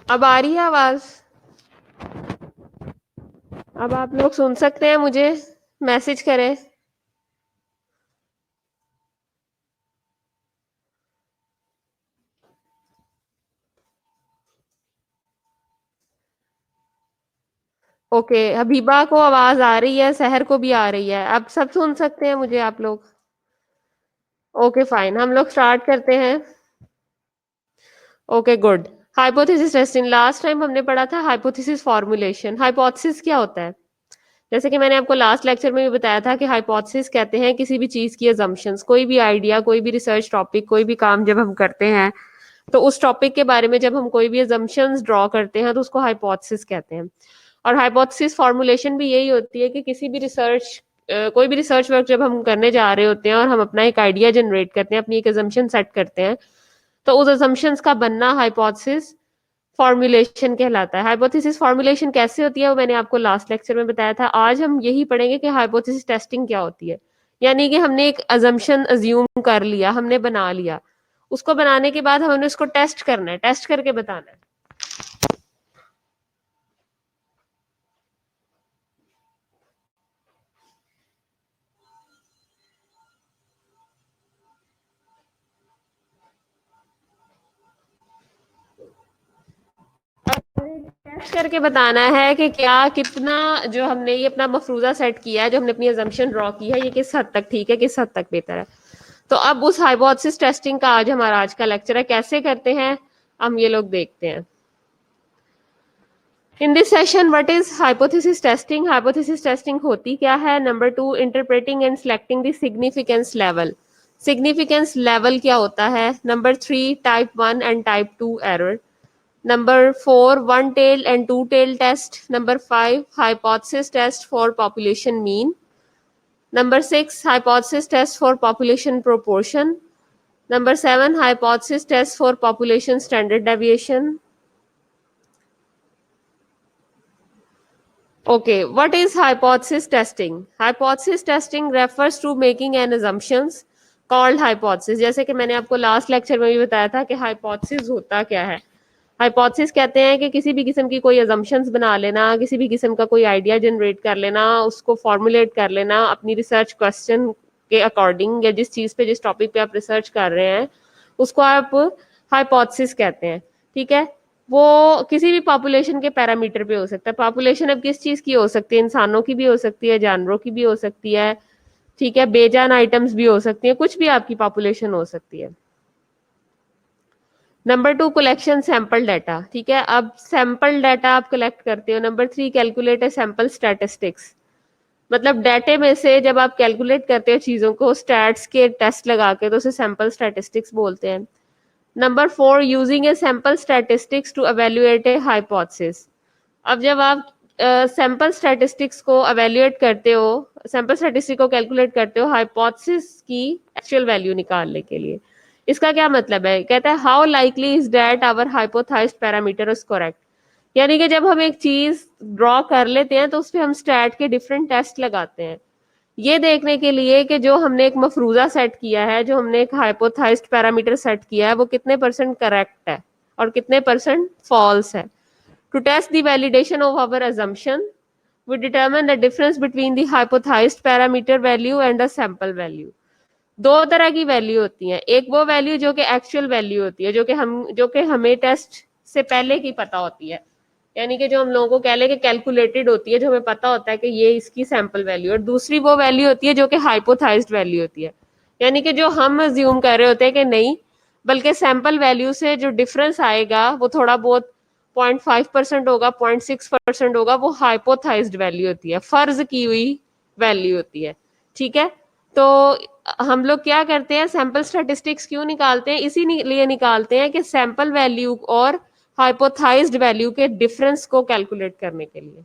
अब आ रही है आवाज? अब आप लोग सुन सकते हैं मुझे? मैसेज करें। ओके, हबीबा को आवाज आ रही है, सहर को भी आ रही है, अब सब सुन सकते हैं मुझे आप लोग? ओके फाइन, हम लोग स्टार्ट करते हैं। Okay good. Hypothesis testing, last time हमने पढ़ा था हाइपोथेसिस फॉर्मुलेशन। हाइपोथेसिस क्या होता है? जैसे कि मैंने आपको लास्ट लेक्चर में भी बताया था कि हाइपोथेसिस कहते हैं किसी भी चीज की अजम्पशंस, कोई भी आइडिया, कोई भी रिसर्च टॉपिक, कोई भी काम जब हम करते हैं तो उस टॉपिक के बारे में जब हम कोई भी अजम्पशंस ड्रॉ करते हैं तो उसको हाइपोथेसिस कहते हैं। और हाइपोथेसिस फॉर्मुलेशन भी यही होती है कि किसी भी रिसर्च कोई भी रिसर्च वर्क जब हम करने जा रहे होते हैं और हम अपना एक आइडिया जनरेट करते हैं, अपनी एक अजम्पशन सेट करते हैं, तो उस अजम्पशंस का बनना हाइपोथेसिस फॉर्मुलेशन कहलाता है। हाइपोथेसिस फॉर्मुलेशन कैसे होती है वो मैंने आपको लास्ट लेक्चर में बताया था। आज हम यही पढ़ेंगे कि हाइपोथेसिस टेस्टिंग क्या होती है। यानी कि हमने एक अजम्पशन अज्यूम कर लिया, हमने बना लिया, उसको बनाने के बाद हमने उसको टेस्ट करना है, टेस्ट करके बताना है। टेस्ट करके बताना है कि क्या कितना जो हमने ये अपना मफरूजा सेट किया है, जो हमने अपनी अजम्पशन ड्रॉ की है, ये किस हद तक ठीक है, किस हद तक बेहतर है। तो अब उस हाइपोथेसिस टेस्टिंग का आज हमारा आज का लेक्चर है। कैसे करते हैं हम ये लोग देखते हैं। In this session, what is hypothesis testing? Hypothesis testing होती क्या है? Number 2, interpreting and selecting the significance level. Significance level क्या होता है? Number 3, type 1 and type 2 error. Number 4, one tail and two tail test. Number 5, hypothesis test for population mean. Number 6, hypothesis test for population proportion. Number 7, hypothesis test for population standard deviation. Okay, what is hypothesis testing? Hypothesis testing refers to making an assumptions called hypothesis. जैसे कि मैंने आपको last lecture में भी बताया था कि hypothesis होता क्या है। हाइपोथेसिस कहते हैं कि किसी भी किस्म की कोई अजम्पशंस बना लेना, किसी भी किस्म का कोई आइडिया जनरेट कर लेना, उसको फॉर्मुलेट कर लेना अपनी रिसर्च क्वेश्चन के अकॉर्डिंग, या जिस चीज पे, जिस टॉपिक पे आप रिसर्च कर रहे हैं उसको आप हाइपोथेसिस कहते हैं। ठीक है, वो किसी भी पॉपुलेशन के पैरामीटर पे हो सकता है। पॉपुलेशन अब किस चीज की हो सकती है? इंसानों की भी हो सकती है, जानवरों की भी हो सकती है, ठीक है, बेजान आइटम्स भी हो सकती है, कुछ भी आपकी पॉपुलेशन हो सकती है। Number 2, collection sample data. ठीक है, अब सैंपल डाटा आप कलेक्ट करते हो। Number 3, calculate sample statistics. मतलब डाटे में से जब आप कैलकुलेट करते हो चीजों को स्टैट्स के टेस्ट लगा के, तो उसे सैंपल स्टैटिस्टिक्स बोलते हैं। Number 4, using a sample statistics to evaluate a hypothesis. अब जब आप सैंपल स्टैटिस्टिक्स को एवेल्युएट करते हो, सैंपल स्टैटिस्टिक को कैलकुलेट करते हो हाइपोथेसिस की एक्चुअल वैल्यू निकालने के लिए। इसका क्या मतलब है? कहता है how likely is that our hypothesised parameter is correct. यानी कि जब हम एक चीज ड्रॉ कर लेते हैं तो उस पर हम स्टैट के डिफरेंट टेस्ट लगाते हैं, ये देखने के लिए कि जो हमने एक मफरूजा सेट किया है, जो हमने एक हाइपोथेसाइज्ड पैरामीटर सेट किया है, वो कितने परसेंट करेक्ट है और कितने परसेंट फॉल्स है। To test the validation of our assumption, we determine the difference between the hypothesized parameter value and the sample value. दो तरह की वैल्यू होती है। एक वो वैल्यू जो कि एक्चुअल वैल्यू होती है, जो कि हमें टेस्ट से पहले की पता होती है, यानी कि जो हम लोगों को कह ले कि कैलकुलेटेड होती है, जो हमें पता होता है कि ये इसकी सैंपल वैल्यू। और दूसरी वो वैल्यू होती है जो कि हाइपोथेसाइज्ड वैल्यू होती है, यानी कि जो हम अज्यूम कर रहे होते हैं कि नहीं, बल्कि सैंपल वैल्यू से जो डिफरेंस आएगा वो थोड़ा बहुत 0.5% होगा, 0.6% होगा, वो हाइपोथेसाइज्ड वैल्यू होती है, फर्ज की हुई वैल्यू होती है। ठीक है, तो हम लोग क्या करते हैं, सैंपल स्टैटिस्टिक्स क्यों निकालते हैं? इसी लिए निकालते हैं कि सैंपल वैल्यू और हाइपोथेसाइज्ड वैल्यू के डिफरेंस को कैलकुलेट करने के लिए।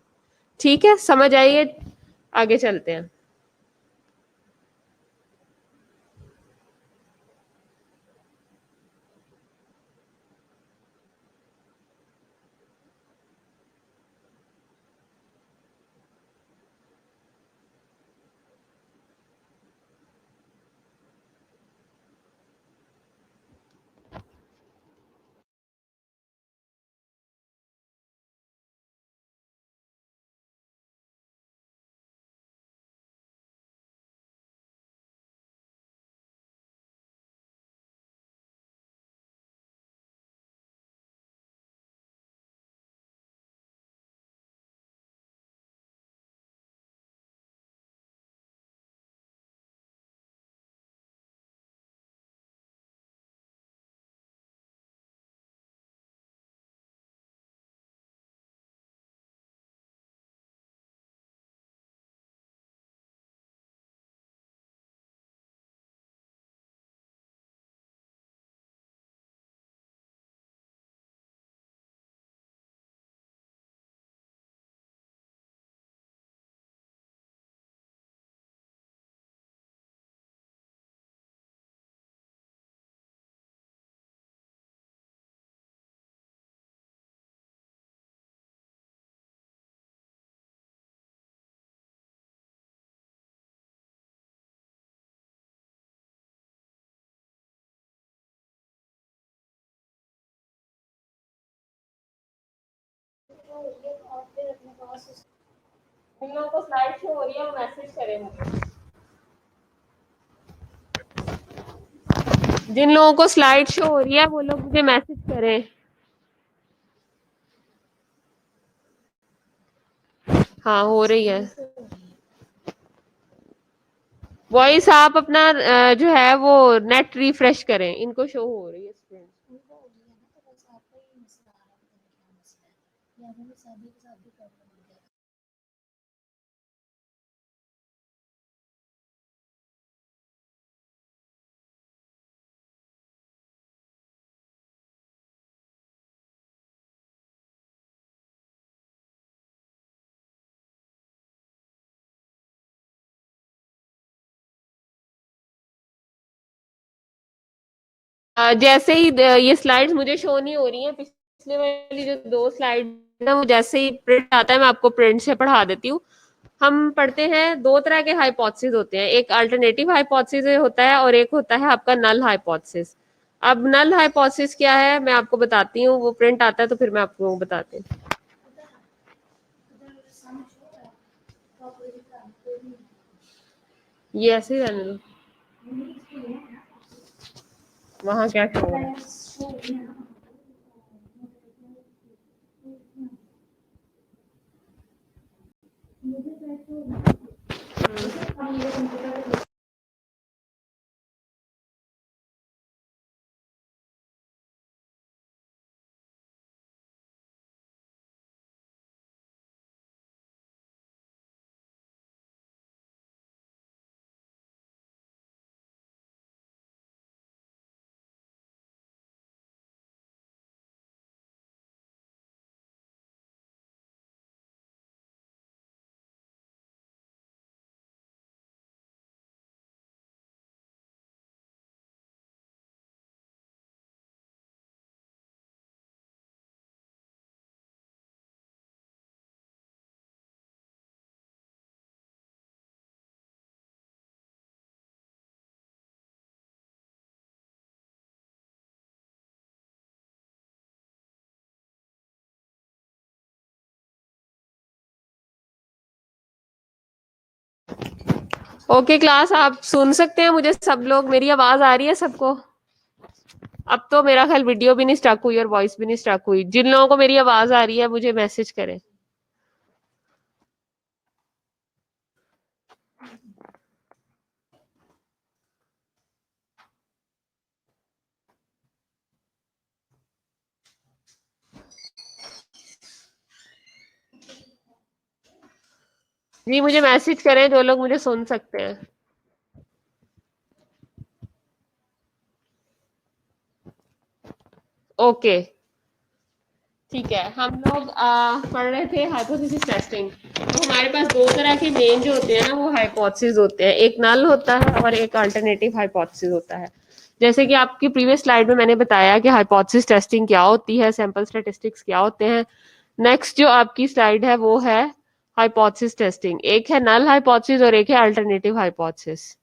ठीक है, समझ आइए, आगे चलते हैं। जिन लोगों को स्लाइड शो हो रही है वो मैसेज करें मुझे। जिन लोगों को स्लाइड शो हो रही है वो लोग मुझे मैसेज करें। हाँ हो रही है। वॉइस आप अपना जो है वो नेट रिफ्रेश करें, इनको शो हो रही है स्क्रीन। जैसे ही ये स्लाइड्स मुझे शो नहीं हो रही हैं, पिछले वाली जो 2 स्लाइड ना, वो जैसे ही प्रिंट आता है मैं आपको प्रिंट से पढ़ा देती हूँ। हम पढ़ते हैं 2 तरह के हाइपोथेसिस होते हैं, एक अल्टरनेटिव हाइपोथेसिस होता है और एक होता है आपका नल हाइपोथेसिस। अब नल हाइपोथेसिस क्या है मैं आपको बताती हूँ, वो प्रिंट आता है तो फिर मैं आपको बताती हूँ। ये ऐसे ही रहने दो, वहाँ क्या शो हो रहा है। ओके क्लास, आप सुन सकते हैं मुझे सब लोग, मेरी आवाज आ रही है सबको? अब तो मेरा ख्याल वीडियो भी नहीं स्टक हुई और वॉइस भी नहीं स्टक हुई। जिन लोगों को मेरी आवाज आ रही है मुझे मैसेज करें। जी मुझे मैसेज करें जो लोग मुझे सुन सकते हैं। ओके ठीक है, हम लोग पढ़ रहे थे हाइपोथेसिस टेस्टिंग। तो हमारे पास 2 तरह के मेन जो होते हैं ना वो हाइपोथेसिस होते हैं, एक नल होता है और एक अल्टरनेटिव हाइपोथेसिस होता है। जैसे कि आपकी प्रीवियस स्लाइड में मैंने बताया कि हाइपोथेसिस टेस्टिंग क्या होती है, सैंपल स्टैटिस्टिक्स क्या होते हैं। नेक्स्ट जो आपकी स्लाइड है वो है हाइपोथेसिस टेस्टिंग। एक है नल हाइपोथेसिस और एक है अल्टरनेटिव हाइपोथेसिस।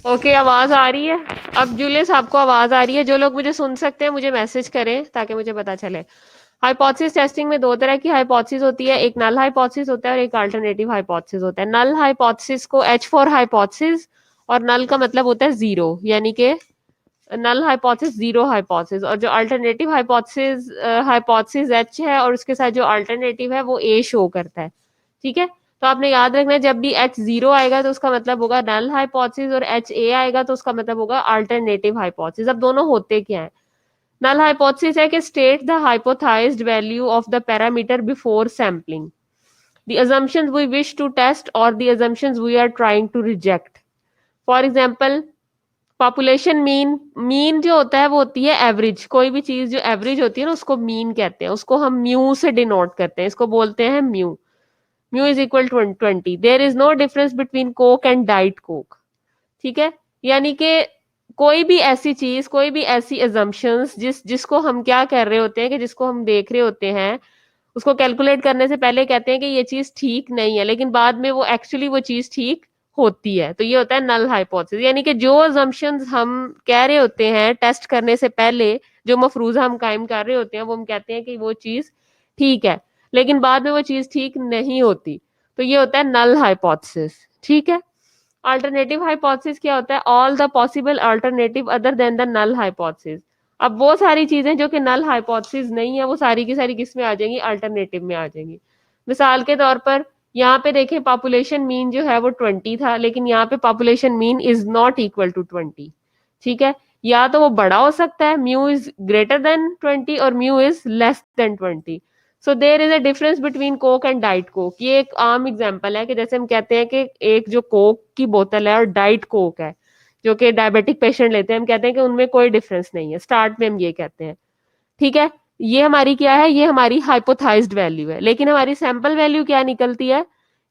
ओके, आवाज आ रही है? अब जूलियस आपको आवाज आ रही है? जो लोग मुझे सुन सकते हैं मुझे मैसेज करें ताकि मुझे पता चले। हाइपोथेसिस टेस्टिंग में दो तरह की हाइपोथेसिस होती है, एक नल हाइपोथेसिस होता है और एक अल्टरनेटिव हाइपोथेसिस होता है। नल हाइपोथेसिस को एच फॉर हाइपोथेसिस, और नल का मतलब होता है जीरो, यानी कि नल हाइपोथेसिस जीरो हाइपोथेसिस, और जो अल्टरनेटिव हाइपोथेसिस हाइपोथेसिस एच है और उसके साथ जो अल्टरनेटिव है वो ए शो करता है। ठीक है, तो आपने याद रखना है जब भी एच जीरो आएगा तो उसका मतलब होगा नल हाइपोथेसिस, और एच ए आएगा तो उसका मतलब होगा अल्टरनेटिव हाइपोथेसिस। अब दोनों होते क्या है? नल हाइपोथेसिस है कि state the hypothesised value of the parameter before sampling, the assumptions we wish to test or the assumptions we are trying to reject. For example, population mean, mean जो होता है वो होती है एवरेज। कोई भी चीज जो एवरेज होती है ना उसको मीन कहते हैं, उसको हम म्यू से डिनोट करते हैं, इसको बोलते हैं mu. Mu is equal to 20। There is no difference between Coke and diet Coke. ठीक है, यानी कि कोई भी ऐसी चीज, कोई भी ऐसी एजम्पशंस जिसको हम क्या कर रहे होते हैं, कि जिसको हम देख रहे होते हैं, उसको कैलकुलेट करने से पहले कहते हैं कि ये चीज ठीक नहीं है, लेकिन बाद में वो एक्चुअली वो चीज ठीक होती है। तो ये होता है नल हाइपोथेसिस, यानी कि जो अजम्पशंस हम कह रहे होते हैं टेस्ट करने से पहले, जो मफरूजा हम कायम कर रहे होते हैं, वो हम कहते हैं कि वो चीज ठीक है, लेकिन बाद में वो चीज ठीक नहीं होती। तो ये होता है नल हाइपोथेसिस। ठीक है, अल्टरनेटिव हाइपोथेसिस क्या होता है? All the possible alternative other than the null hypothesis. अब वो सारी चीजें जो कि नल हाइपोथेसिस नहीं है वो सारी की सारी किस में आ जाएंगी? अल्टरनेटिव में आ जाएंगी। मिसाल के तौर पर यहाँ पे देखें, पॉपुलेशन मीन जो है वो 20 था, लेकिन यहाँ पे population mean is not equal to 20। ठीक है, या तो वो बड़ा हो सकता है, म्यू इज ग्रेटर देन 20, और mu is less than 20। So there is a difference between Coke and diet Coke. ये एक आम एग्जांपल है कि जैसे हम कहते हैं कि एक जो कोक की बोतल है और डाइट कोक है जो कि डायबिटिक पेशेंट लेते हैं, हम कहते हैं कि उनमें कोई डिफरेंस नहीं है, स्टार्ट में हम ये कहते हैं। ठीक है, ये हमारी क्या है? ये हमारी हाइपोथाइज्ड वैल्यू है, लेकिन हमारी सैंपल वैल्यू क्या निकलती है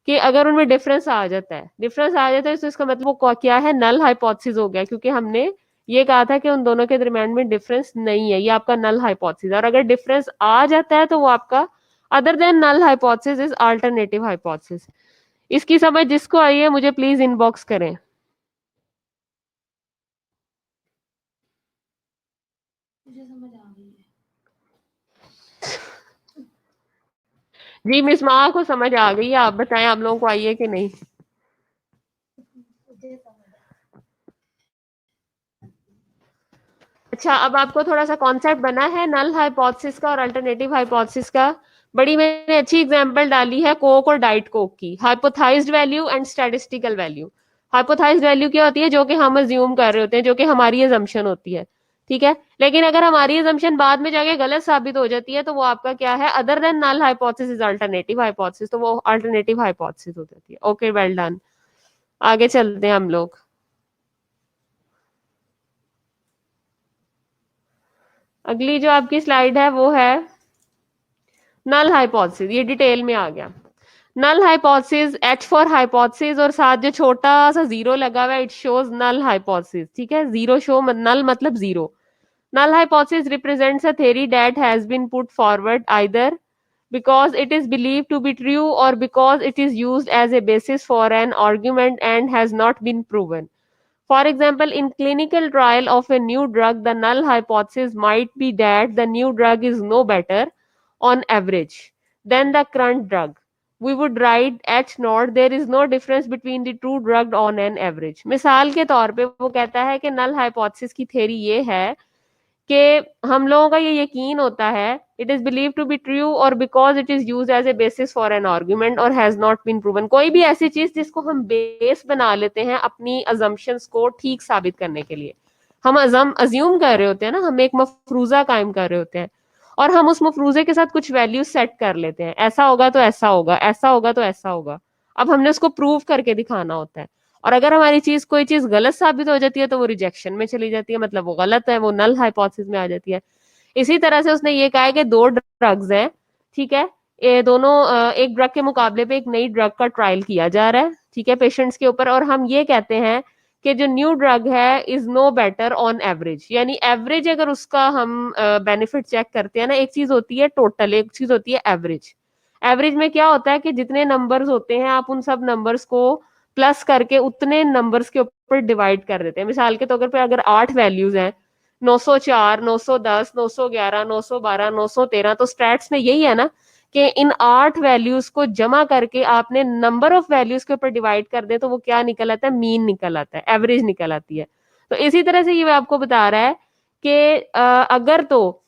कि अगर उनमें डिफरेंस आ जाता है, डिफरेंस आ जाता है तो इसका मतलब वो क्या है? नल हाइपोथेसिस हो गया, क्योंकि हमने ये कहा था कि उन दोनों के दरमियान में डिफरेंस नहीं है, ये आपका नल हाइपोथेसिस है। और अगर डिफरेंस आ जाता है तो वो आपका other than null hypothesis is alternative hypothesis. इसकी समझ जिसको आई है मुझे प्लीज इनबॉक्स करें। मुझे समझ आ गई है। जी मिस माँ को समझ आ गई है, आप बताएं आप लोगों को आई है कि नहीं? मुझे समझ अच्छा, अब आपको थोड़ा सा कॉन्सेप्ट बना है नल हाइपोथेसिस का और अल्टरनेटिव हाइपोथेसिस का। बड़ी मैंने अच्छी एग्जांपल डाली है कोक और डाइट कोक की। Hypothesised value and statistical value. Hypothesised value क्या होती है? जो कि हम अज्यूम कर रहे होते हैं, जो कि हमारी अजम्पशन होती है। ठीक है, लेकिन अगर हमारी अजम्पशन बाद में जाके गलत साबित हो जाती है तो वो आपका क्या है? Other than null hypothesis alternative hypothesis, तो वो अल्टरनेटिव हाइपोथेसिस हो जाती है। Okay, well done. आगे चलते हैं हम लोग। अगली जो आपकी स्लाइड है वो है नल हाइपोथेसिस। ये डिटेल में आ गया। Null hypothesis, H for hypothesis, और साथ जो छोटा सा जीरो लगा हुआ है, इट शोज नल हाइपोथेसिस। ठीक है, जीरो शो, नल मतलब zero. Null hypothesis represents a theory that has been put forward either because it is believed to be true or because it is used as a basis for an argument and has not been proven. For example, in clinical trial of a new drug, the null hypothesis might be that the new drug is no better on average than the current drug. We would write H naught, there is no difference between the two drugs on an average. मिसाल के तौर पे वो कहता है कि null hypothesis की theory ये है कि हम लोगों का ये यकीन होता है, it is believe to be true और because it is use as a basis for an argument और हैज नॉट बीन प्रूवन। कोई भी ऐसी चीज जिसको हम बेस बना लेते हैं अपनी अजम्पशंस को ठीक साबित करने के लिए, हम अज्यूम कर रहे होते हैं ना, हम एक मफरूजा कायम कर रहे होते हैं और हम उस मफरूजे के साथ कुछ वैल्यू सेट कर लेते हैं, ऐसा होगा तो ऐसा होगा, ऐसा होगा तो ऐसा होगा। अब हमने उसको प्रूव करके दिखाना होता है, और अगर हमारी चीज कोई चीज गलत साबित हो जाती है तो वो रिजेक्शन में चली जाती है, मतलब वो गलत है, वो नल हाइपोथेसिस में आ जाती है। इसी तरह से उसने ये कहा है कि दो ड्रग्स हैं, ठीक है, ये दोनों एक ड्रग के मुकाबले पे एक नई ड्रग का ट्रायल किया जा रहा है, ठीक है, पेशेंट्स के ऊपर, और हम ये कहते हैं कि जो न्यू ड्रग है is no better on average, यानी एवरेज अगर उसका हम बेनिफिट चेक करते हैं ना, एक चीज होती है टोटल, एक चीज होती है एवरेज। एवरेज में क्या होता है कि जितने नंबर्स होते हैं आप उन सब नंबर्स को प्लस करके उतने नंबर्स के ऊपर डिवाइड कर देते हैं। मिसाल के तौर पर अगर 8 वैल्यूज हैं, 904, 910, 911, 912, 913, तो स्टैट्स में यही है ना कि इन 8 वैल्यूज को जमा करके आपने नंबर ऑफ वैल्यूज के ऊपर डिवाइड कर दे तो वो क्या निकल आता है, मीन निकल आता है, एवरेज निकल आती है। तो इसी तरह से ये आपको बता रहा है कि अगर तो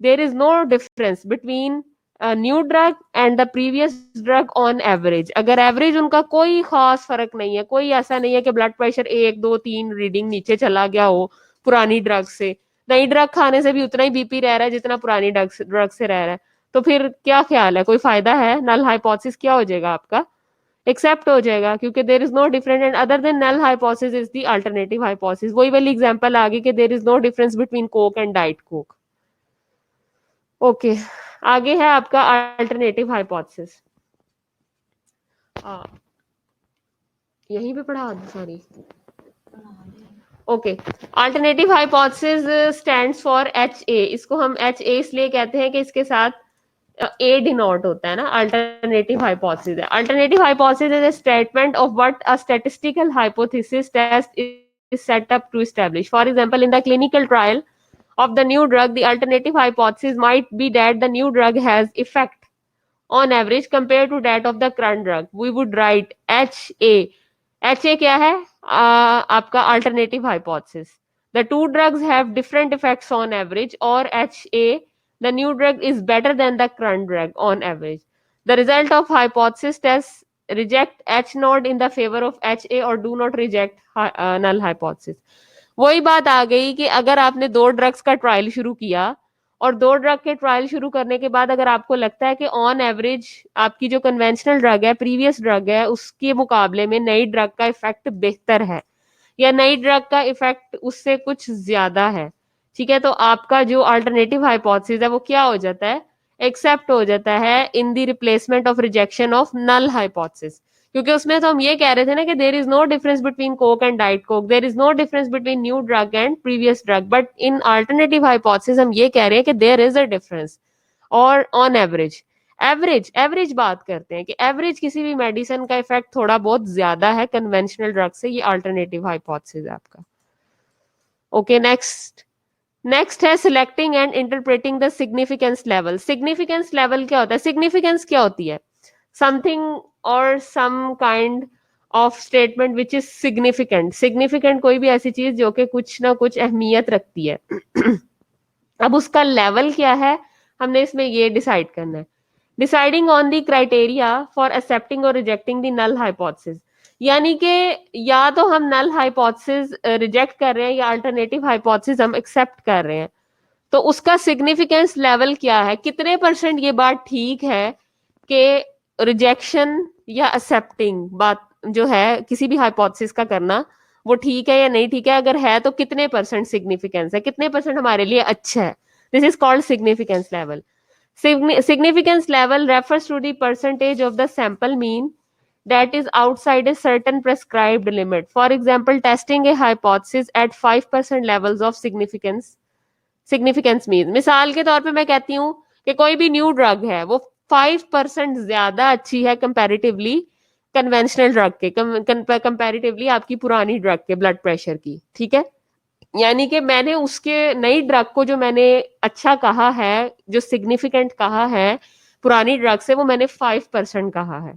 there is no difference between new drug and the previous drug on average, अगर एवरेज उनका कोई खास फर्क नहीं है, कोई ऐसा नहीं है कि ब्लड प्रेशर 1 2 3 रीडिंग नीचे चला गया हो पुरानी ड्रग से, नई ड्रग खाने से भी उतना ही बीपी रह रहा है जितना पुरानी ड्रग से रह रहा है, तो फिर क्या ख्याल है, कोई फायदा है? नल हाइपोथेसिस क्या हो जाएगा आपका, एक्सेप्ट हो जाएगा, क्योंकि there is no difference and other than null hypothesis is the alternative hypothesis. वही वाली एग्जांपल आ गई कि there is no difference between Coke and diet Coke. Okay, आगे है आपका अल्टरनेटिव हाइपोथेसिस। यहीं पे पढ़ा दो, sorry. Okay, alternative hypothesis stands for H A. इसको हम एच ए इसलिए कहते हैं कि इसके साथ ए डिनोट होता है ना, अल्टरनेटिव हाइपोथेसिस है। Alternative hypothesis is a statement of what a statistical hypothesis test is set up to establish. For example, in the clinical trial of the new drug, the alternative hypothesis might be that the new drug has effect on average compared to that of the current drug. We would write HA. HA क्या है? आपका alternative hypothesis. The two drugs have different effects on average, or HA, the new drug is better than the current drug on average. The result of hypothesis tests reject H node in the favor of HA or do not reject null hypothesis. वही बात आ गई कि अगर आपने 2 drugs का trial शुरू किया और 2 ड्रग के ट्रायल शुरू करने के बाद अगर आपको लगता है कि ऑन एवरेज आपकी जो कन्वेंशनल ड्रग है, प्रीवियस ड्रग है, उसके मुकाबले में नई ड्रग का इफेक्ट बेहतर है या नई ड्रग का इफेक्ट उससे कुछ ज्यादा है, ठीक है, तो आपका जो अल्टरनेटिव हाइपोथेसिस है वो क्या हो जाता है, एक्सेप्ट हो जाता है in the replacement of rejection of null hypothesis. क्योंकि उसमें तो हम ये कह रहे थे ना कि there is no difference between Coke and diet Coke, there is no difference between new drug and previous drug, but in alternative hypothesis हम ये कह रहे हैं कि देर इज अ डिफरेंस और ऑन एवरेज, एवरेज बात करते हैं कि एवरेज किसी भी मेडिसिन का इफेक्ट थोड़ा बहुत ज्यादा है कन्वेंशनल ड्रग से, ये अल्टरनेटिव हाइपोथेसिस है आपका। ओके, नेक्स्ट है selecting and interpreting the significance level. Significance level क्या होता है? सिग्निफिकेंस क्या होती है? समथिंग और some kind of statement which is significant. Significant कोई भी ऐसी चीज जो कि कुछ ना कुछ अहमियत रखती है। अब उसका लेवल क्या है, हमने इसमें ये डिसाइड करना है। Deciding on the criteria for accepting और रिजेक्टिंग द नल हाइपोथेसिस, यानी कि या तो हम नल हाइपोथेसिस रिजेक्ट कर रहे हैं या अल्टरनेटिव हाइपोथेसिस हम एक्सेप्ट कर रहे हैं, तो उसका सिग्निफिकेंस लेवल क्या है, कितने परसेंट ये बात ठीक है कि रिजेक्शन या एक्सेप्टिंग बात जो है किसी भी हाइपोथेसिस का करना वो ठीक है या नहीं ठीक है, अगर है तो कितने परसेंट सिग्निफिकेंस है, कितने परसेंट हमारे लिए अच्छा है। This is called significance level. Significance level refers to the percentage of the sample mean that is outside a certain prescribed limit. For example, testing a hypothesis at 5% levels of significance means. मिसाल के तौर पे मैं कहती हूँ कि कोई भी न्यू ड्रग है वो 5% ज्यादा अच्छी है कंपैरेटिवली कन्वेंशनल ड्रग के, कंपैरेटिवली आपकी पुरानी ड्रग के ब्लड प्रेशर की, ठीक है, यानी कि मैंने उसके नई ड्रग को जो मैंने अच्छा कहा है, जो सिग्निफिकेंट कहा है पुरानी ड्रग से, वो मैंने 5% कहा है,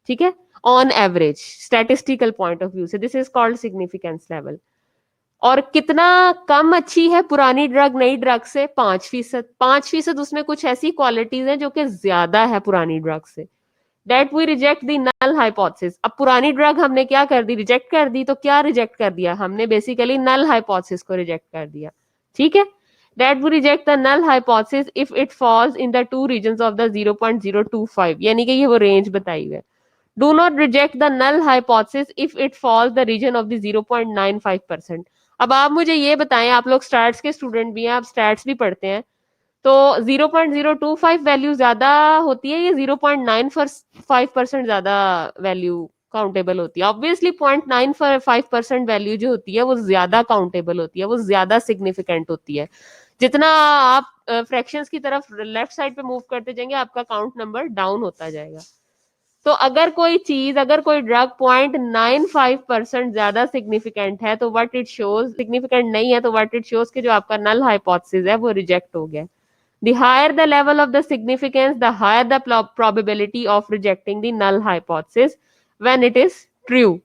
ठीक है, on average statistical point of view से। This is called significance level. और कितना कम अच्छी है पुरानी ड्रग नई ड्रग से? 5%। 5% उसमें कुछ ऐसी क्वालिटीज हैं जो कि ज्यादा है पुरानी ड्रग से, that we reject the null hypothesis. अब पुरानी ड्रग हमने क्या कर दी, रिजेक्ट कर दी, तो क्या रिजेक्ट कर दिया हमने? बेसिकली नल हाइपोथेसिस को रिजेक्ट कर दिया, ठीक है। That we reject the null hypothesis if it falls in the 2 regions of the 0.025, यानी कि ये वो रेंज बताई हुई है। Do not reject the null hypothesis if it falls the region of the 0.95%। अब आप मुझे ये बताएं, आप लोग स्टैट्स के स्टूडेंट भी हैं, आप स्टैट्स भी पढ़ते हैं, तो 0.025 वैल्यू ज्यादा होती है या 0.95% ज्यादा वैल्यू काउंटेबल होती है? ऑब्वियसली 0.95% वैल्यू जो होती है वो ज्यादा काउंटेबल होती है, वो ज्यादा सिग्निफिकेंट होती है। जितना आप फ्रैक्शंस की तरफ लेफ्ट साइड पे मूव करते जाएंगे आपका काउंट नंबर डाउन होता जाएगा। तो अगर कोई चीज, अगर कोई ड्रग 0.95% ज्यादा सिग्निफिकेंट है तो व्हाट इट शोज, सिग्निफिकेंट नहीं है तो व्हाट इट शोज कि जो आपका नल हाइपोथेसिस है वो रिजेक्ट हो गया. The higher the level of the significance, the higher the probability of rejecting the null hypothesis when it is true.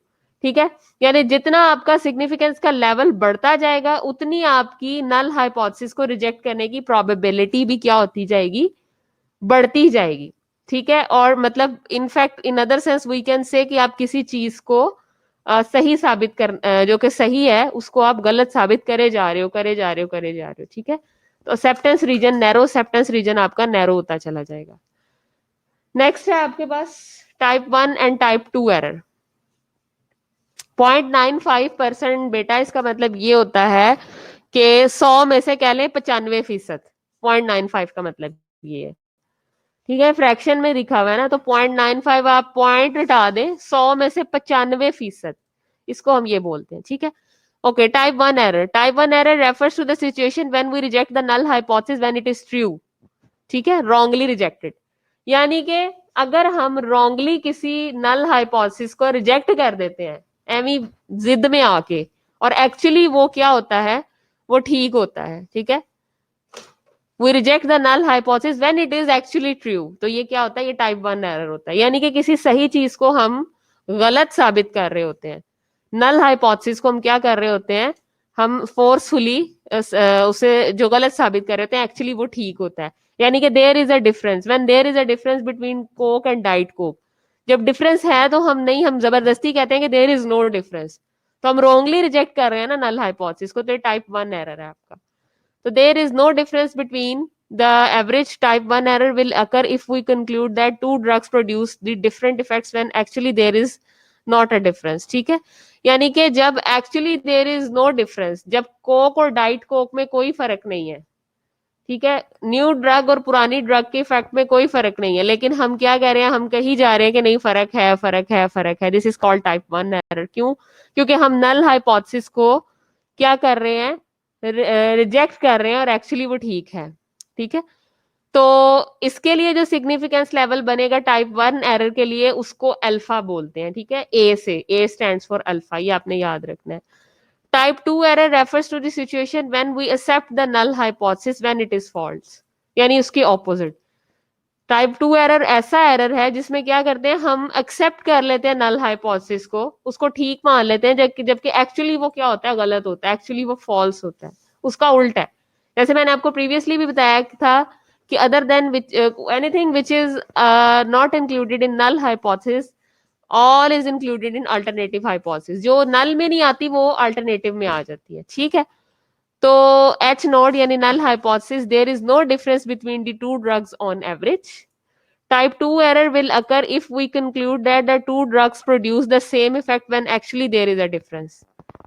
ठीक है, यानी जितना आपका सिग्निफिकेंस का लेवल बढ़ता जाएगा उतनी आपकी नल हाइपोथेसिस को रिजेक्ट करने की प्रोबेबिलिटी भी क्या होती जाएगी, बढ़ती जाएगी. ठीक है, और मतलब in fact in other sense we can say कि आप किसी चीज को सही साबित कर जो कि सही है उसको आप गलत साबित करे जा रहे हो, करे जा रहे हो, करे जा रहे हो. ठीक है, तो acceptance region, narrow acceptance region आपका नैरो होता चला जाएगा. नेक्स्ट है आपके पास टाइप 1 एंड टाइप 2 एरर. 0.95% बेटा, इसका मतलब ये होता है कि 100 में से कह लें 95%. 0.95 का मतलब ये है. ठीक है, फ्रैक्शन में लिखा हुआ है ना, तो 0.95 आप पॉइंट हटा दें, 100 में से 95%, इसको हम ये बोलते हैं. ठीक है, okay, type 1 error. Type 1 error refers to the situation when we reject the null hypothesis when it is true. ठीक है, wrongly rejected. यानी कि अगर हम wrongly किसी null hypothesis को reject कर देते हैं एमी जिद में आके, और एक्चुअली वो क्या होता है, वो ठीक होता है. ठीक है, we reject the null hypothesis when it is actually true. तो ये क्या होता है, ये टाइप 1 एरर होता है. यानी कि किसी सही चीज को हम गलत साबित कर रहे होते हैं, नल हाइपोथेसिस को हम क्या कर रहे होते हैं, हम फोर्सफुली उसे जो गलत साबित कर रहे होते हैं एक्चुअली वो ठीक होता है. यानी कि there is a difference, when there is a difference between Coke and diet Coke. जब डिफरेंस है तो हम नहीं, हम जबरदस्ती कहते हैं कि देयर इज नो डिफरेंस, तो हम रोंगली रिजेक्ट कर रहे हैं ना नल हाइपोथेसिस को, तो टाइप 1 एरर है आपका. So there is no difference between the average type 1 error will occur if we conclude that two drugs produce the different effects when actually there is not a difference. ठीक है, यानी कि जब actually there is no difference, जब Coke और diet Coke में कोई फर्क नहीं है. ठीक है, न्यू ड्रग और पुरानी ड्रग के इफेक्ट में कोई फर्क नहीं है, लेकिन हम क्या कह रहे हैं, हम कहीं जा रहे हैं कि नहीं फर्क है, फर्क है, फर्क है. This is called type 1 error. क्यों? क्योंकि हम नल हाइपोथेसिस को क्या कर रहे हैं, रिजेक्ट कर रहे हैं, और एक्चुअली वो ठीक है. ठीक है, तो इसके लिए जो सिग्निफिकेंस लेवल बनेगा टाइप 1 एरर के लिए, उसको अल्फा बोलते हैं. ठीक है, ए से, ए स्टैंड्स फॉर अल्फा, ये आपने याद रखना है. Type 2 error refers to the situation when we accept the null hypothesis when it is false, यानी उसके ऑपोजिट. टाइप 2 एरर ऐसा एरर है जिसमें क्या करते हैं, हम एक्सेप्ट कर लेते हैं नल हाइपोथेसिस को, उसको ठीक मान लेते हैं, जबकि एक्चुअली वो क्या होता है, गलत होता है, एक्चुअली वो फॉल्स होता है, उसका उल्टा है. जैसे मैंने आपको प्रीवियसली भी बताया था कि other than which anything which is not included in null hypothesis all is included in alternative hypothesis. जो नल में नहीं आती वो अल्टरनेटिव में आ जाती है. ठीक है, तो एच नॉट यानी null hypothesis, there is no difference between the two drugs on average. Type 2 error will occur if we conclude that the two drugs produce the same effect when actually there is a difference.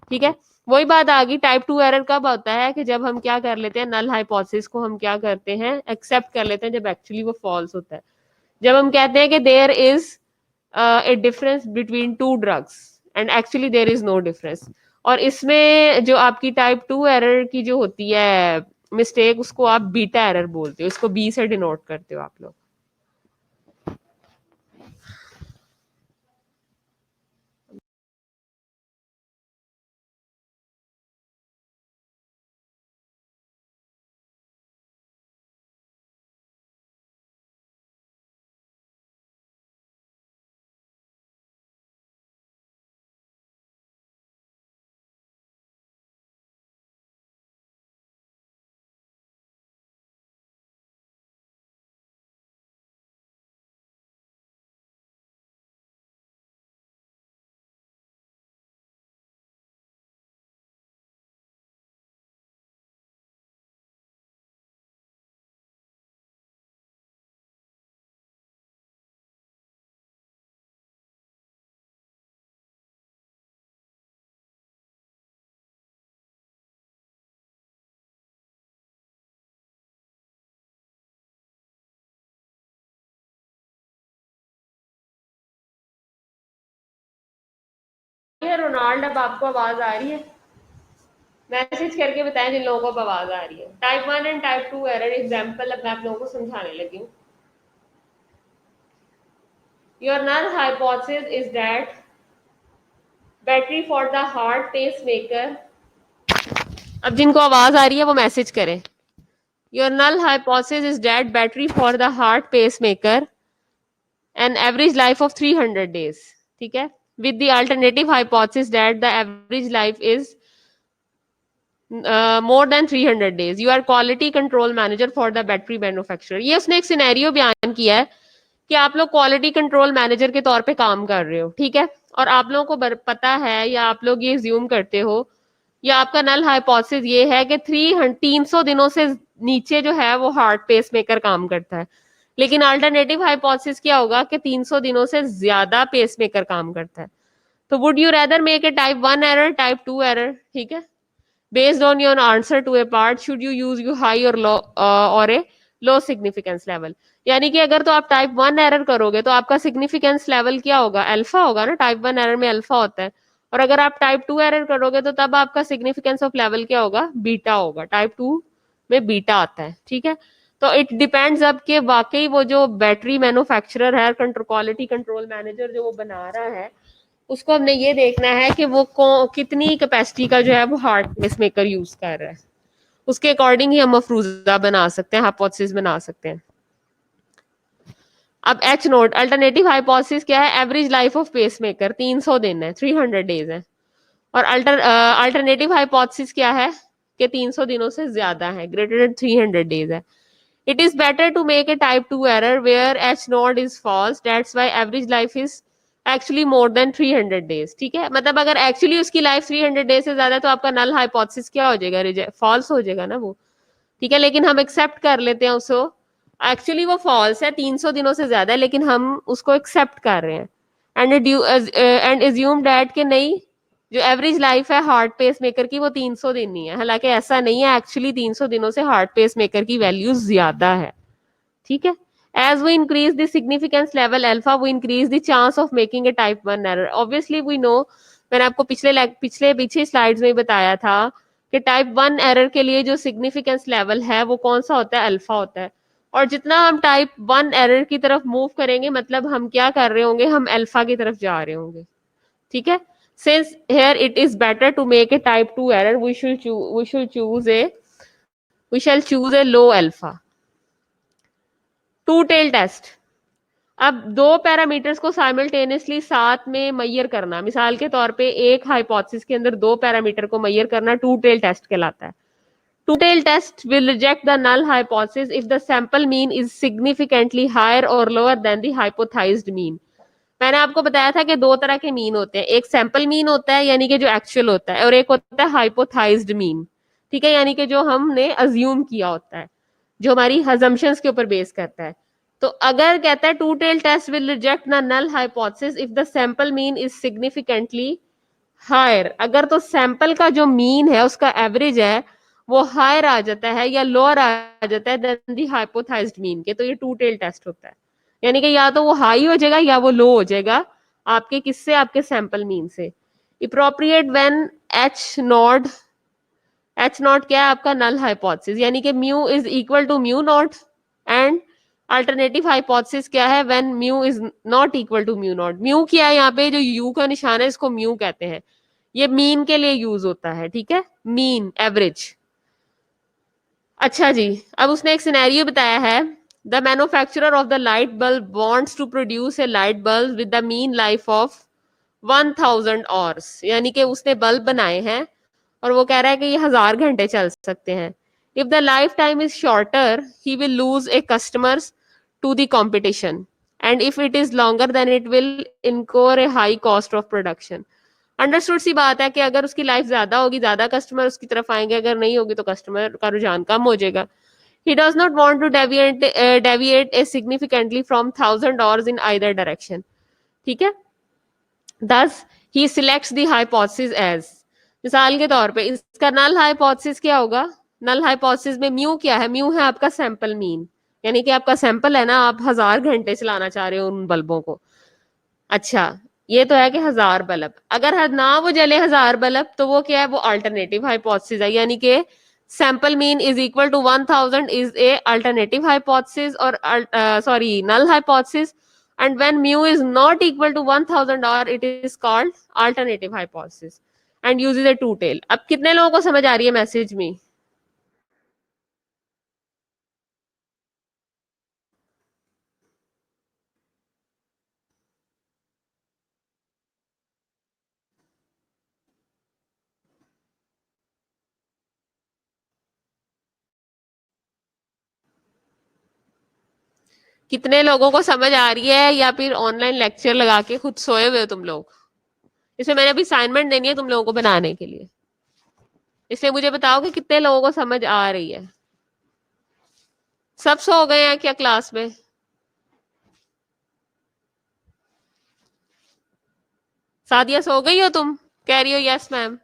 ठीक है, वही बात आ गई. Type 2 error कब होता है कि जब हम क्या कर लेते हैं, नल हाइपोथेसिस को हम क्या करते हैं, एक्सेप्ट कर लेते हैं, जब एक्चुअली वो फॉल्स होता है. जब हम कहते हैं कि there is a difference between two drugs and actually there is no difference. और इसमें जो आपकी टाइप 2 एरर की जो होती है मिस्टेक, उसको आप बीटा एरर बोलते हो, इसको बी से डिनोट करते हो आप लोग. रोनाल्ड, अब आपको आवाज आ रही है? मैसेज करके बताएं जिन लोगों को आवाज आ रही है. Type 1 and type 2 error example अब मैं आप लोगों को समझाने लगी हूँ. Your null hypothesis is that battery for the heart pacemaker, अब जिनको आवाज आ रही है वो मैसेज करें। Your null hypothesis is that battery for the heart pacemaker an average life of 300 days, ठीक है, with the alternative hypothesis that the average life is more than 300 days, you are quality control manager for the battery manufacturer. ये उसने एक scenario बयान किया है कि आप लोग क्वालिटी कंट्रोल मैनेजर के तौर पे काम कर रहे हो, ठीक है, और आप लोगों को पता है या आप लोग ये ज्यूम करते हो या आपका नल हाइपोथेसिस ये है कि 300 दिनों से नीचे जो है वो हार्ट पेसमेकर काम करता है, लेकिन अल्टरनेटिव हाइपोथेसिस क्या होगा कि 300 दिनों से ज्यादा पेसमेकर काम करता है। तो would you rather make a type 1 error, type 2 error, ठीक है, based on your answer to a part should you use you high or low or a low significance level. यानी कि अगर तो आप टाइप 1 एरर करोगे तो आपका सिग्निफिकेंस लेवल क्या होगा, अल्फा होगा ना, टाइप 1 एरर में अल्फा होता है, और अगर आप टाइप 2 एरर करोगे तो तब आपका सिग्निफिकेंस ऑफ लेवल क्या होगा, बीटा होगा, टाइप 2 में बीटा आता है, ठीक है। तो इट डिपेंड्स अब कि वाकई वो जो बैटरी मैन्युफैक्चरर है, कंट्रोल क्वालिटी कंट्रोल मैनेजर जो वो बना रहा है, उसको हमने ये देखना है कि वो कितनी कैपेसिटी का जो है वो हार्ट पेसमेकर यूज कर रहा है, उसके अकॉर्डिंग ही हम अफरूजा बना सकते हैं, हाइपोथेसिस बना सकते हैं। अब एच नोट अल्टरनेटिव हाइपोथेसिस क्या है, एवरेज लाइफ ऑफ पेसमेकर 300 दिन है, 300 डेज है, और अल्टरनेटिव हाइपोथेसिस क्या है कि 300 दिनों से ज्यादा है, ग्रेटर देन 300 डेज है। It is better to make a type 2 error where H node is false. That's why average life is actually more than 300 days. ठीक है, मतलब अगर एक्चुअली उसकी लाइफ 300 डेज से ज्यादा है तो आपका नल हाइपोथेसिस क्या हो जाएगा, फॉल्स हो जाएगा ना वो, ठीक है, लेकिन हम एक्सेप्ट कर लेते हैं उसको, एक्चुअली वो फॉल्स है, 300 दिनों से ज्यादा है, लेकिन हम उसको एक्सेप्ट कर रहे हैं एंड एज्यूम डैट कि नहीं, जो एवरेज लाइफ है हार्ट पेस मेकर की वो 300 दिन ही है, हालांकि ऐसा नहीं है, एक्चुअली 300 दिनों से हार्ट पेस मेकर की वैल्यू ज्यादा है, ठीक है। As we increase the significance level alpha, we increase the chance of making a type 1 error. Obviously, we know, मैंने आपको पीछे स्लाइड्स में बताया था कि टाइप 1 एरर के लिए जो सिग्निफिकेंस लेवल है वो कौन सा होता है, अल्फा होता है, और जितना हम टाइप 1 एरर की तरफ मूव करेंगे मतलब हम क्या कर रहे होंगे, हम अल्फा की तरफ जा रहे होंगे, ठीक है। Since here it is better to make a type 2 error, we shall choose a low alpha. Two tail test, अब दो पैरामीटर्स को साइमल्टेनियसली साथ में मैयर करना, मिसाल के तौर पे एक हाइपोथेसिस के अंदर दो पैरामीटर को मैयर करना टू टेल टेस्ट कहलाता है। Two tail test will reject the null hypothesis if the sample mean is significantly higher और lower than the hypothesized mean. मैंने आपको बताया था कि दो तरह के मीन होते हैं, एक सैंपल मीन होता है यानी कि जो एक्चुअल होता है, और एक होता है हाइपोथेसाइज्ड मीन, ठीक है, यानी कि जो हमने अज्यूम किया होता है, जो हमारी assumptions के ऊपर बेस करता है। तो अगर कहता है two tail test will reject the null hypothesis if the sample mean is significantly higher, अगर तो सैंपल का जो मीन है उसका एवरेज है वो हायर आ जाता है या लोअर आ जाता है देन द हाइपोथेसाइज्ड मीन के, तो ये टू टेल टेस्ट होता है, यानी कि या तो वो हाई हो जाएगा या वो लो हो जाएगा आपके किससे, आपके सैंपल मीन से। अप्रोप्रिएट व्हेन एच नॉट क्या है, आपका नल हाइपोथेसिस, यानी कि mu is equal to mu naught, and alternative hypothesis क्या है, when mu is not equal to mu naught. Mu क्या है, यहाँ पे जो यू का निशान है इसको म्यू कहते हैं, ये मीन के लिए यूज होता है, ठीक है, मीन एवरेज। अच्छा जी, अब उसने एक सिनेरियो बताया है, the manufacturer of the light bulb wants to produce a light bulb with the mean life of 1000 hours, यानी कि उसने बल्ब बनाए हैं और वो कह रहा है कि ये 1000 घंटे चल सकते हैं। If the lifetime is shorter he will lose a customers to the competition, and if it is longer then it will incur a high cost of production. Understood सी बात है कि अगर उसकी लाइफ ज्यादा होगी ज्यादा कस्टमर उसकी तरफ आएंगे, अगर नहीं होगी तो कस्टमर का रुझान कम हो जाएगा। He does not want to deviate a significantly from 1000 hours in either direction, ठीक है। Thus he selects the hypothesis as, मिसाल के तौर पे इसका नल हाइपोथेसिस क्या होगा, नल हाइपोथेसिस में म्यू क्या है, म्यू है आपका सैंपल मीन, यानी कि आपका सैंपल है ना, आप 1000 घंटे चलाना चाह रहे हो उन बल्बों को। अच्छा, ये तो है कि 1000 बल्ब, अगर ना वो जले 1000 बल्ब तो वो क्या है, वो अल्टरनेटिव हाइपोथेसिस है, यानी कि sample mean is equal to 1000 is a alternative hypothesis और sorry null hypothesis, and when mu is not equal to 1000 or it is called alternative hypothesis and uses a two tail. अब कितने लोगों को समझ आ रही है मैसेज में? कितने लोगों को समझ आ रही है, या फिर ऑनलाइन लेक्चर लगा के खुद सोए हुए हो तुम लोग? इसमें मैंने अभी असाइनमेंट देनी है तुम लोगों को बनाने के लिए, इसलिए मुझे बताओ कि कितने लोगों को समझ आ रही है। सब सो गए हैं क्या क्लास में? सादिया सो गई हो तुम? कह रही हो यस मैम।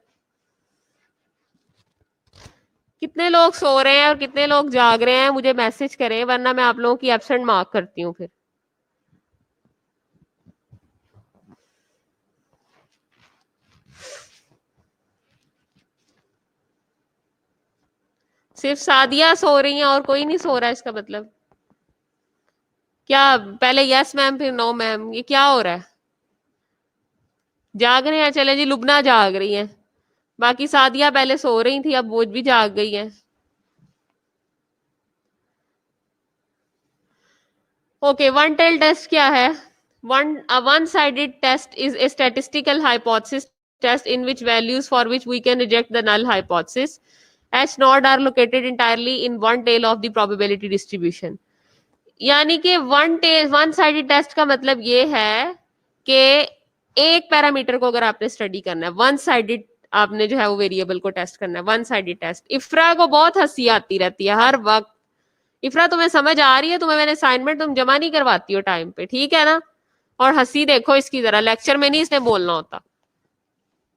कितने लोग सो रहे हैं और कितने लोग जाग रहे हैं मुझे मैसेज करें, वरना मैं आप लोगों की एब्सेंट मार्क करती हूँ फिर। सिर्फ सादिया सो रही है और कोई नहीं सो रहा, इसका मतलब क्या? पहले यस मैम फिर नो मैम, ये क्या हो रहा है? जाग रहे हैं, चले जी। लुबना जाग रही है, बाकी सादिया पहले सो रही थी, अब वो भी जाग गई है। ओके, वन टेल टेस्ट क्या है? One sided test is a statistical hypothesis test in which values for which we can reject the null hypothesis H naught are located entirely in one tail of the probability distribution. यानी कि one sided test का मतलब ये है कि एक parameter को अगर आपने स्टडी करना है, वन साइडेड आपने जो है वो वेरिएबल को टेस्ट करना है, वन साइडेड टेस्ट। इफ्रा को बहुत हंसी आती रहती है हर वक्त। इफ्रा तुम्हें समझ आ रही है? तुम्हें मैंने असाइनमेंट तुम जमा नहीं करवाती हो टाइम पे, ठीक है ना? और हंसी देखो इसकी जरा, लेक्चर में नहीं इसने बोलना होता,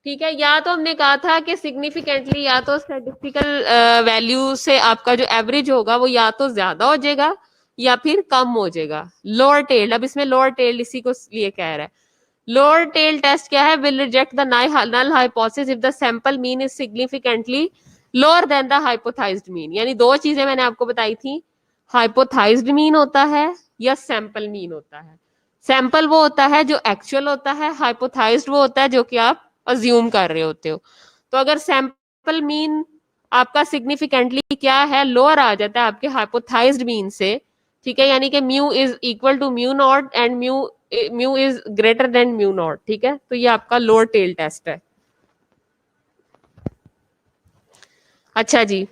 ठीक है? या तो हमने कहा था कि सिग्निफिकेंटली, या तो स्टैटिस्टिकल वैल्यू से आपका जो एवरेज होगा वो या तो ज्यादा हो जाएगा या फिर कम हो जाएगा। लोअर टेल्ड, अब इसमें लोअर टेल्ड इसी को लिए कह रहा है। लोअर टेल टेस्ट क्या है? Will reject the null hypothesis if the sample mean is significantly lower than the hypothesised mean. यानी दो चीजें मैंने आपको बताई थी, हाइपोथाइज्ड मीन होता है या सैंपल मीन होता है। सैंपल वो होता है जो एक्चुअल होता है, हाइपोथाइज्ड वो होता है जो कि आप अज्यूम कर रहे होते हो। तो अगर सैंपल मीन आपका सिग्निफिकेंटली क्या है, लोअर आ जाता है आपके हाइपोथाइज्ड मीन से, ठीक है, यानी कि mu is equal to mu naught and mu is greater than mu naught, ठीक है, तो ये आपका लोअर टेल टेस्ट है। अच्छा जी,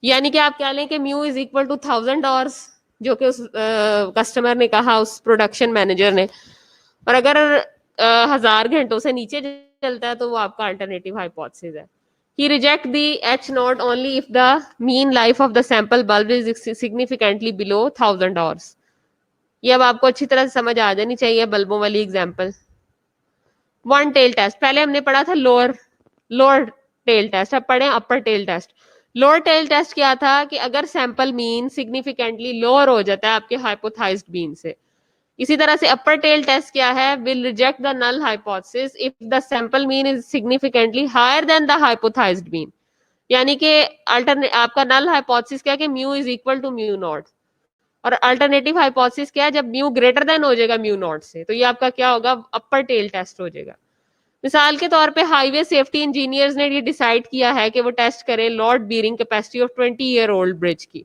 यानी कि आप कह लें कि म्यू इज इक्वल टू 1000 जो कि उस कस्टमर ने कहा, उस प्रोडक्शन मैनेजर ने, और अगर 1000 घंटों से नीचे चलता है तो वो आपका अल्टरनेटिव हाइपोथेसिस है। He reject the H naught only if the mean life of the sample bulb is significantly below 1000 hours। ये अब आपको अच्छी तरह से समझ आ जानी चाहिए बल्बों वाली एग्जाम्पल। वन टेल टेस्ट पहले हमने पढ़ा था, लोअर लोअर टेल टेस्ट, अब पढ़े upper tail test. Lower tail test क्या था कि अगर सैंपल मीन सिग्निफिकेंटली लोअर हो जाता है आपके हाइपोथाइज्ड मीन से। इसी तरह से अपर टेल टेस्ट क्या है? Will reject the null hypothesis if the sample mean is significantly higher than the hypothesised mean. यानी कि अल्टरनेट आपका नल हाइपोथेसिस क्या है कि mu is equal to mu naught, और अल्टरनेटिव हाइपोथेसिस क्या है? जब म्यू ग्रेटर देन हो जाएगा म्यू नॉट से, तो ये आपका क्या होगा? अपर टेल टेस्ट हो जाएगा। मिसाल के तौर पे हाईवे सेफ्टी इंजीनियर्स ने ये डिसाइड किया है कि वो टेस्ट करें load bearing capacity of 20-year-old bridge की,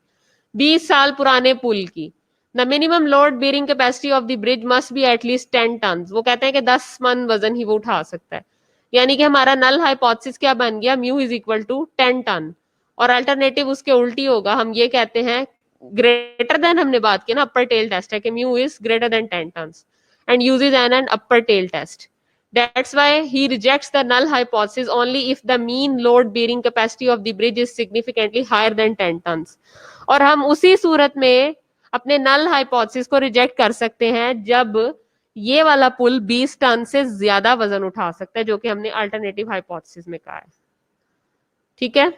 20 साल पुराने पुल की। The minimum load bearing capacity of the bridge must be at least 10 ton. वो कहते हैं कि 10 मन वजन ही वो उठा सकता है। यानी कि हमारा नल हाइपोथेसिस क्या बन गया? Mu is equal to 10 ton, और अल्टरनेटिव उसके उल्टी होगा। हम ये कहते हैं ग्रेटर देन, हमने बात की ना, अपर टेल टेस्ट है कि mu is greater than 10 ton and uses an upper tail test. That's why he rejects the null hypothesis only if the mean load bearing capacity of the bridge is significantly higher than 10 tons। और हम उसी सूरत में अपने null hypothesis को reject कर सकते हैं जब ये वाला पुल 20 टन से ज्यादा वजन उठा सकता है, जो कि हमने अल्टरनेटिव हाइपोथेसिस में कहा है, ठीक है।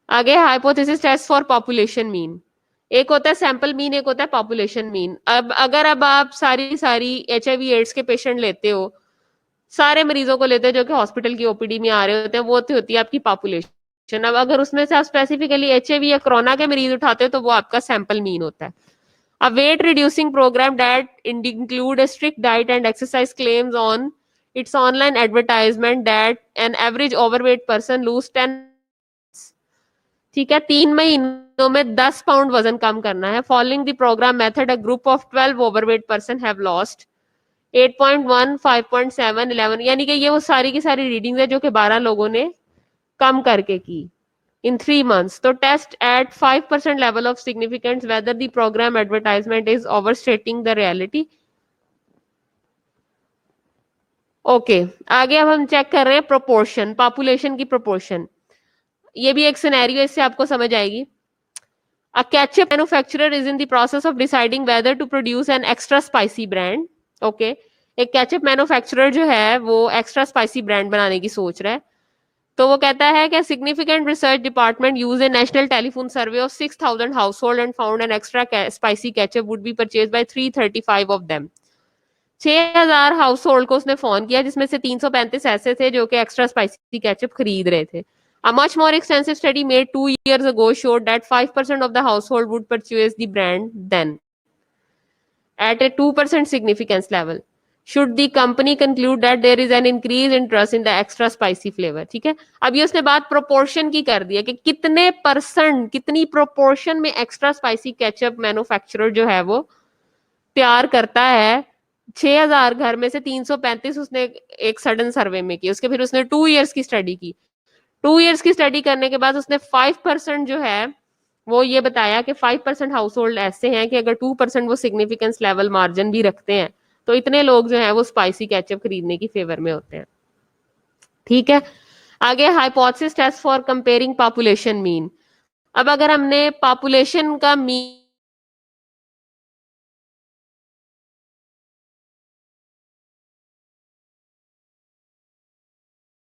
आगे hypothesis test for population mean. एक होता है सैंपल मीन, एक होता है पॉपुलेशन मीन। अब अगर आप सारी HIV एड्स के पेशेंट लेते हो, सारे मरीजों को लेते हैं जो कि हॉस्पिटल की ओपीडी में आ रहे होते हैं, वो होती है आपकी पॉपुलेशन। अब अगर उसमें से आप स्पेसिफिकली HIV या कोरोना के मरीज उठाते हो तो वो आपका सैंपल मीन होता है। A weight reducing program that include a strict diet and exercise claims on its online advertisement that an average overweight person lose 10, ठीक है, 3 महीनों में 10 पाउंड वजन कम करना है. Following the program method a group of 12 overweight person have lost 8.1, 5.7, 11, यानी कि ये वो सारी की सारी रीडिंग्स है जो कि 12 लोगों ने कम करके की in 3 months. तो test at 5% level of significance whether the program advertisement is overstating the reality. Okay आगे अब हम चेक कर रहे हैं प्रोपोर्शन, पॉपुलेशन की प्रोपोर्शन. ये भी एक सिनेरियो, इससे आपको समझ आएगी. A ketchup manufacturer is in the process of deciding whether to produce an extra spicy brand. Okay, एक केचप मैन्युफैक्चरर जो है वो एक्स्ट्रा स्पाइसी ब्रांड बनाने की सोच रहा है. तो वो कहता है कि significant research department use A national telephone survey of 6,000 house hold and found an extra spicy ketchup would be purchase by 335 of them. 6,000 house hold को उसने फोन किया जिसमें से 335 ऐसे थे जो कि एक्स्ट्रा स्पाइसी केचप खरीद रहे थे. A much more extensive study made 2 years ago showed that 5% of the household would purchase the brand then. At a 2% significance level, should the company conclude that there is an increase in trust in the extra spicy flavor. ठीक है, अब ये उसने बात proportion की कर दी है कि कितने परसेंट, कितनी प्रोपोर्शन में एक्स्ट्रा स्पाइसी केचप मैन्युफैक्चरर जो है वो तैयार करता है. 6,000 घर में से 335 उसने एक सडन सर्वे में की. उसके फिर उसने 2 years की स्टडी की. 2 years की स्टडी करने के बाद उसने 5% जो है वो ये बताया कि 5% हाउस होल्ड ऐसे हैं कि अगर 2% वो सिग्निफिकेंस लेवल मार्जिन भी रखते हैं तो इतने लोग जो है वो स्पाइसी केचप खरीदने की फेवर में होते हैं. ठीक है, आगे hypothesis test for comparing population mean. अब अगर हमने पॉपुलेशन का mean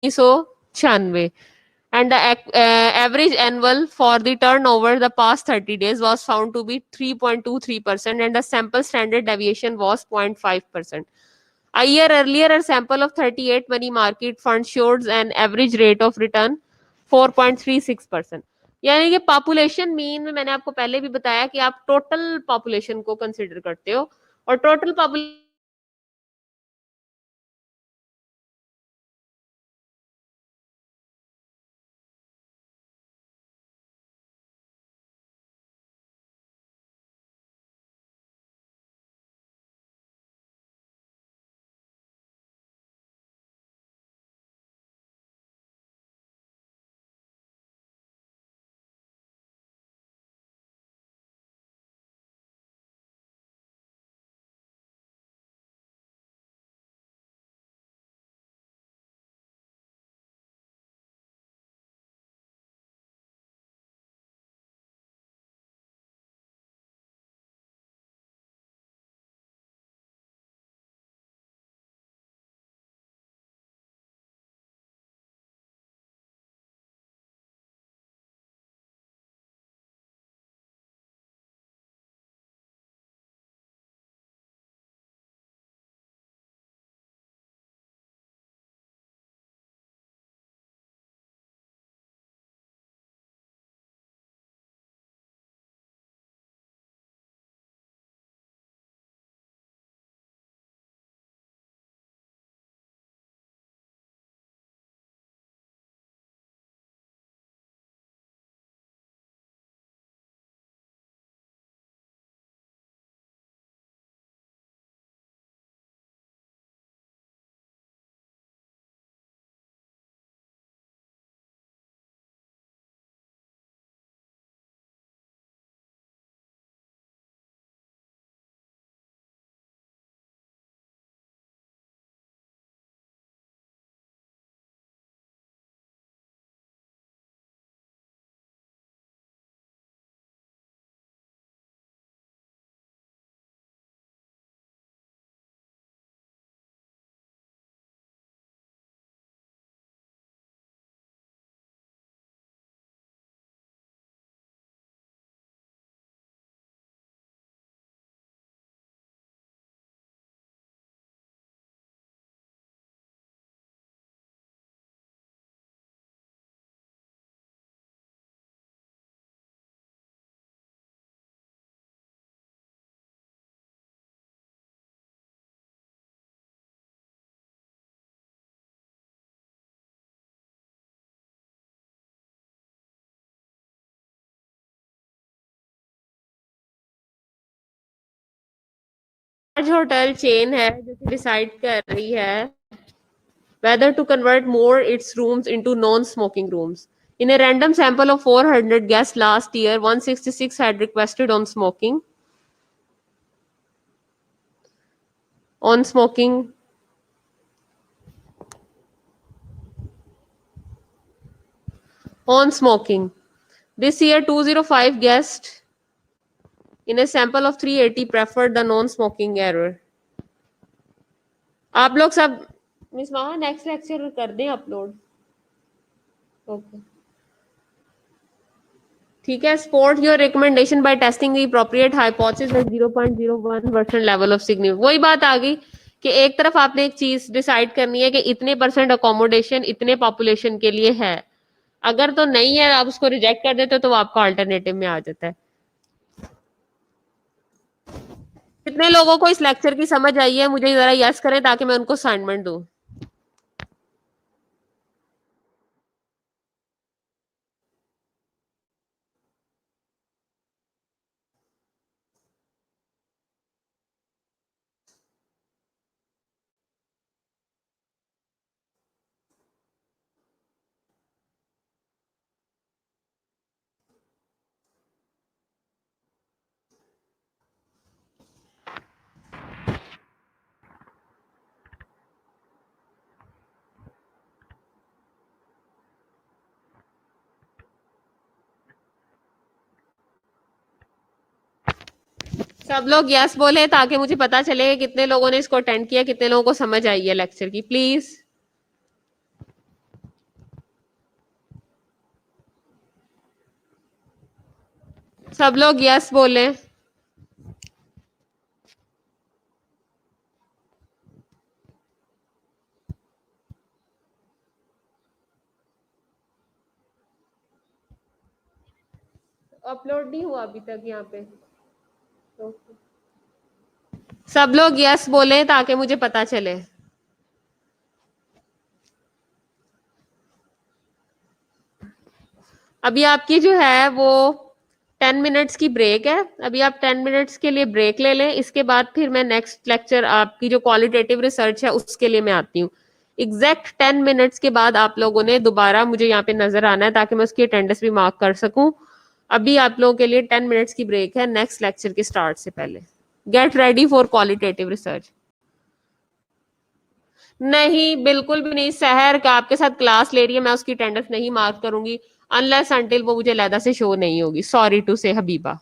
1996 and the average annual for the turnover the past 30 days was found to be 3.23% and the sample standard deviation was 0.5%. A year earlier, a sample of 38 money market funds showed an average rate of return 4.36%. यानी कि population mean में मैंने आपको पहले भी बताया कि आप टोटल पॉपुलेशन को कंसिडर करते हो और टोटल पॉपुलेशन होटल चेन है जो कि डिसाइड कर रही है whether to convert more its rooms into non-smoking rooms. In a random sample of 400 guests last year, 166 had requested on smoking on smoking. This year, 205 guests in a sample of 380 preferred the non-smoking error. आप लोग सब miss वहां next lecture कर दें upload. Okay ठीक है. Support your recommendation by testing the appropriate hypothesis at 0.01% level of significance. वही बात आ गई कि एक तरफ आपने एक चीज डिसाइड करनी है कि इतने परसेंट अकोमोडेशन इतने पॉपुलेशन के लिए है. अगर तो नहीं है आप उसको रिजेक्ट कर देते हो तो वो आपका अल्टरनेटिव में आ जाता है. कितने लोगों को इस लेक्चर की समझ आई है मुझे जरा यस करें ताकि मैं उनको असाइनमेंट दूं. सब लोग यस बोले ताकि मुझे पता चले कि कितने लोगों ने इसको अटेंड किया, कितने लोगों को समझ आई है लेक्चर की. प्लीज सब लोग यस बोले. अपलोड नहीं हुआ अभी तक यहाँ पे. सब लोग यस बोले ताकि मुझे पता चले. अभी आपकी जो है वो 10 मिनट्स की ब्रेक है. अभी आप 10 मिनट्स के लिए ब्रेक ले लें. इसके बाद फिर मैं नेक्स्ट लेक्चर आपकी जो क्वालिटेटिव रिसर्च है उसके लिए मैं आती हूँ. एग्जैक्ट 10 मिनट्स के बाद आप लोगों ने दोबारा मुझे यहाँ पे नजर आना है ताकि मैं उसकी अटेंडेंस भी मार्क कर सकूं. अभी आप लोगों के लिए 10 मिनट्स की ब्रेक है नेक्स्ट लेक्चर के स्टार्ट से पहले. Get ready for qualitative research. नहीं बिल्कुल भी नहीं. सहर का आपके साथ क्लास ले रही है, मैं उसकी अटेंडेंस नहीं मार्क करूंगी अनलेस अंटिल वो मुझे लैदा से शो नहीं होगी. Sorry to say Habiba.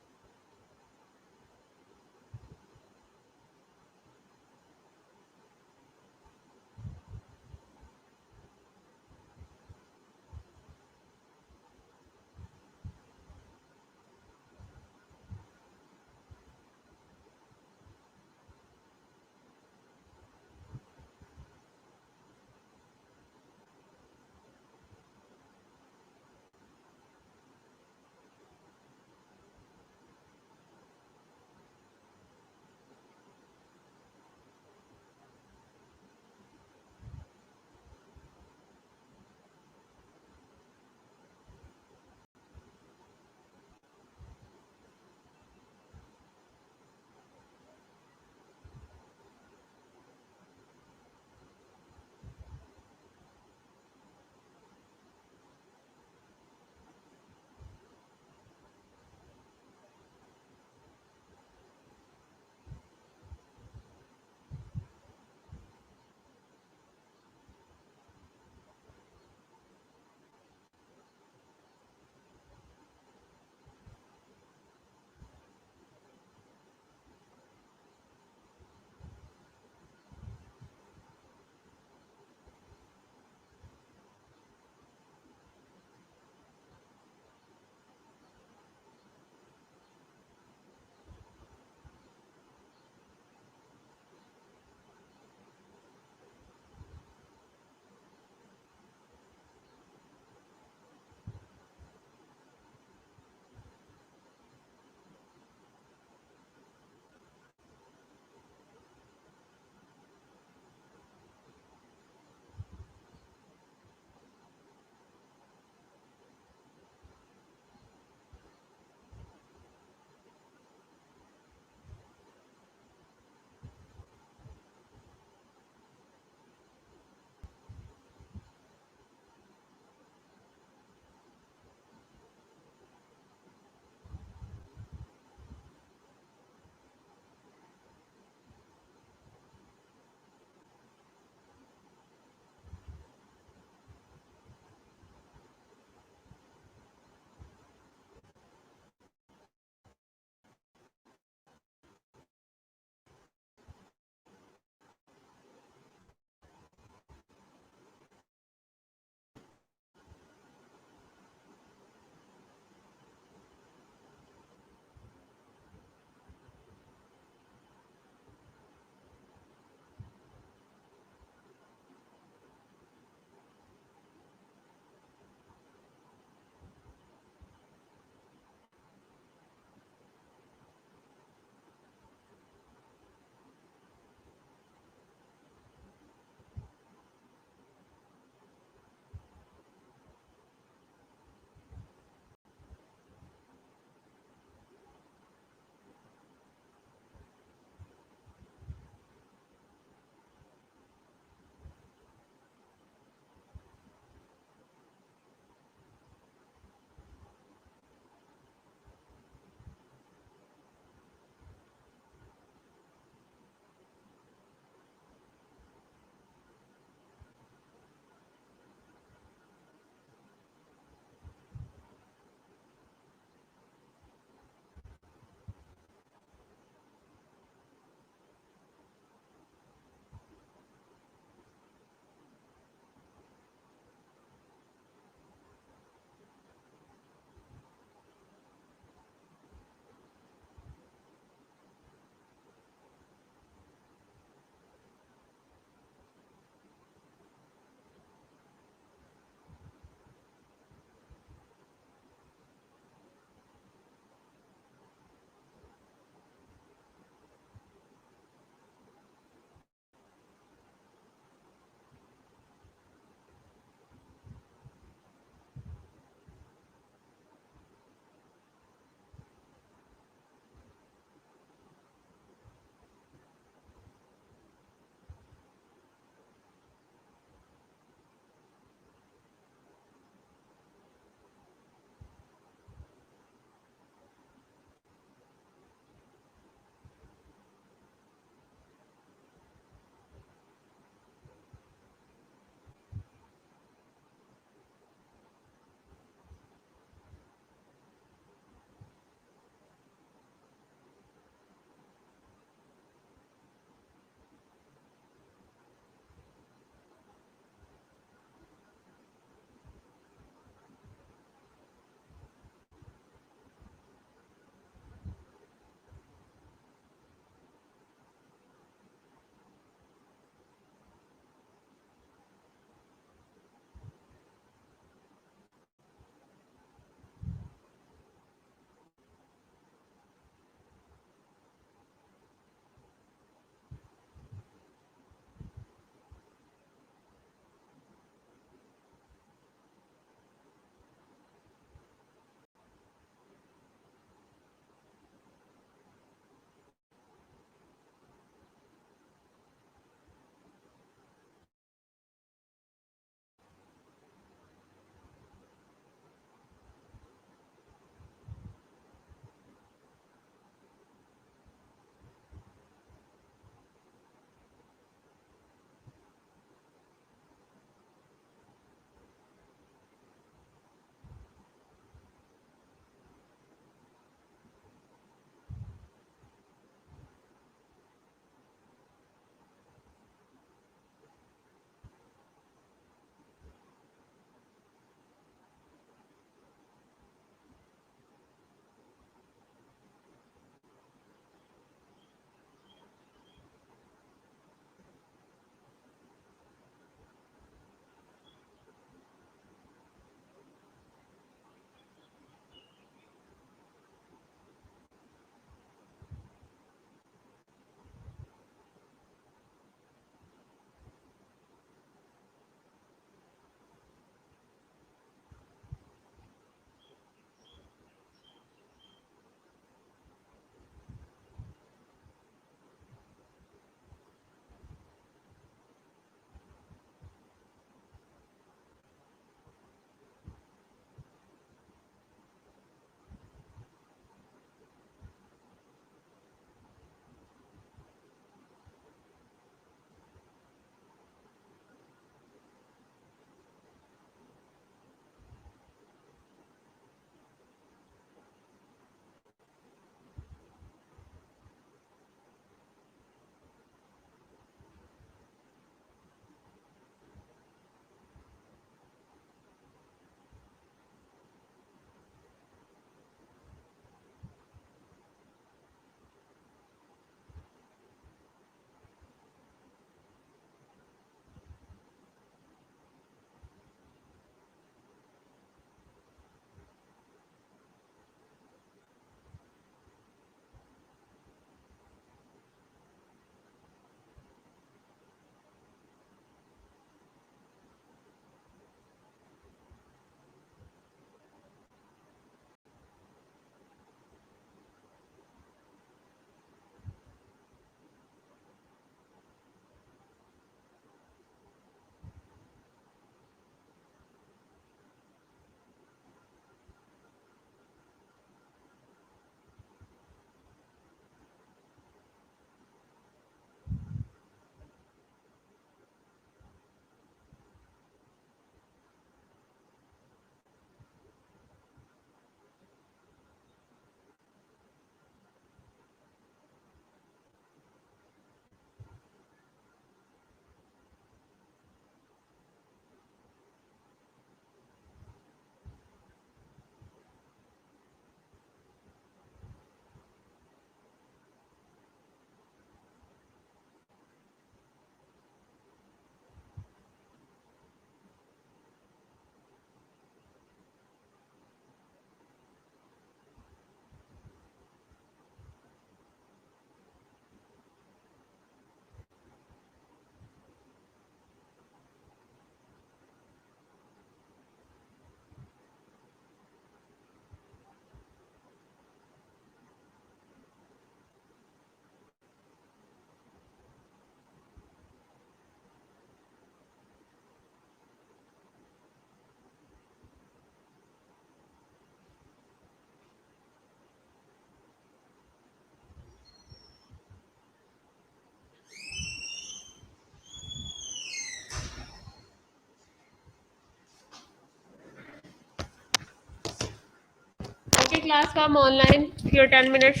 Class come online, your 10 minutes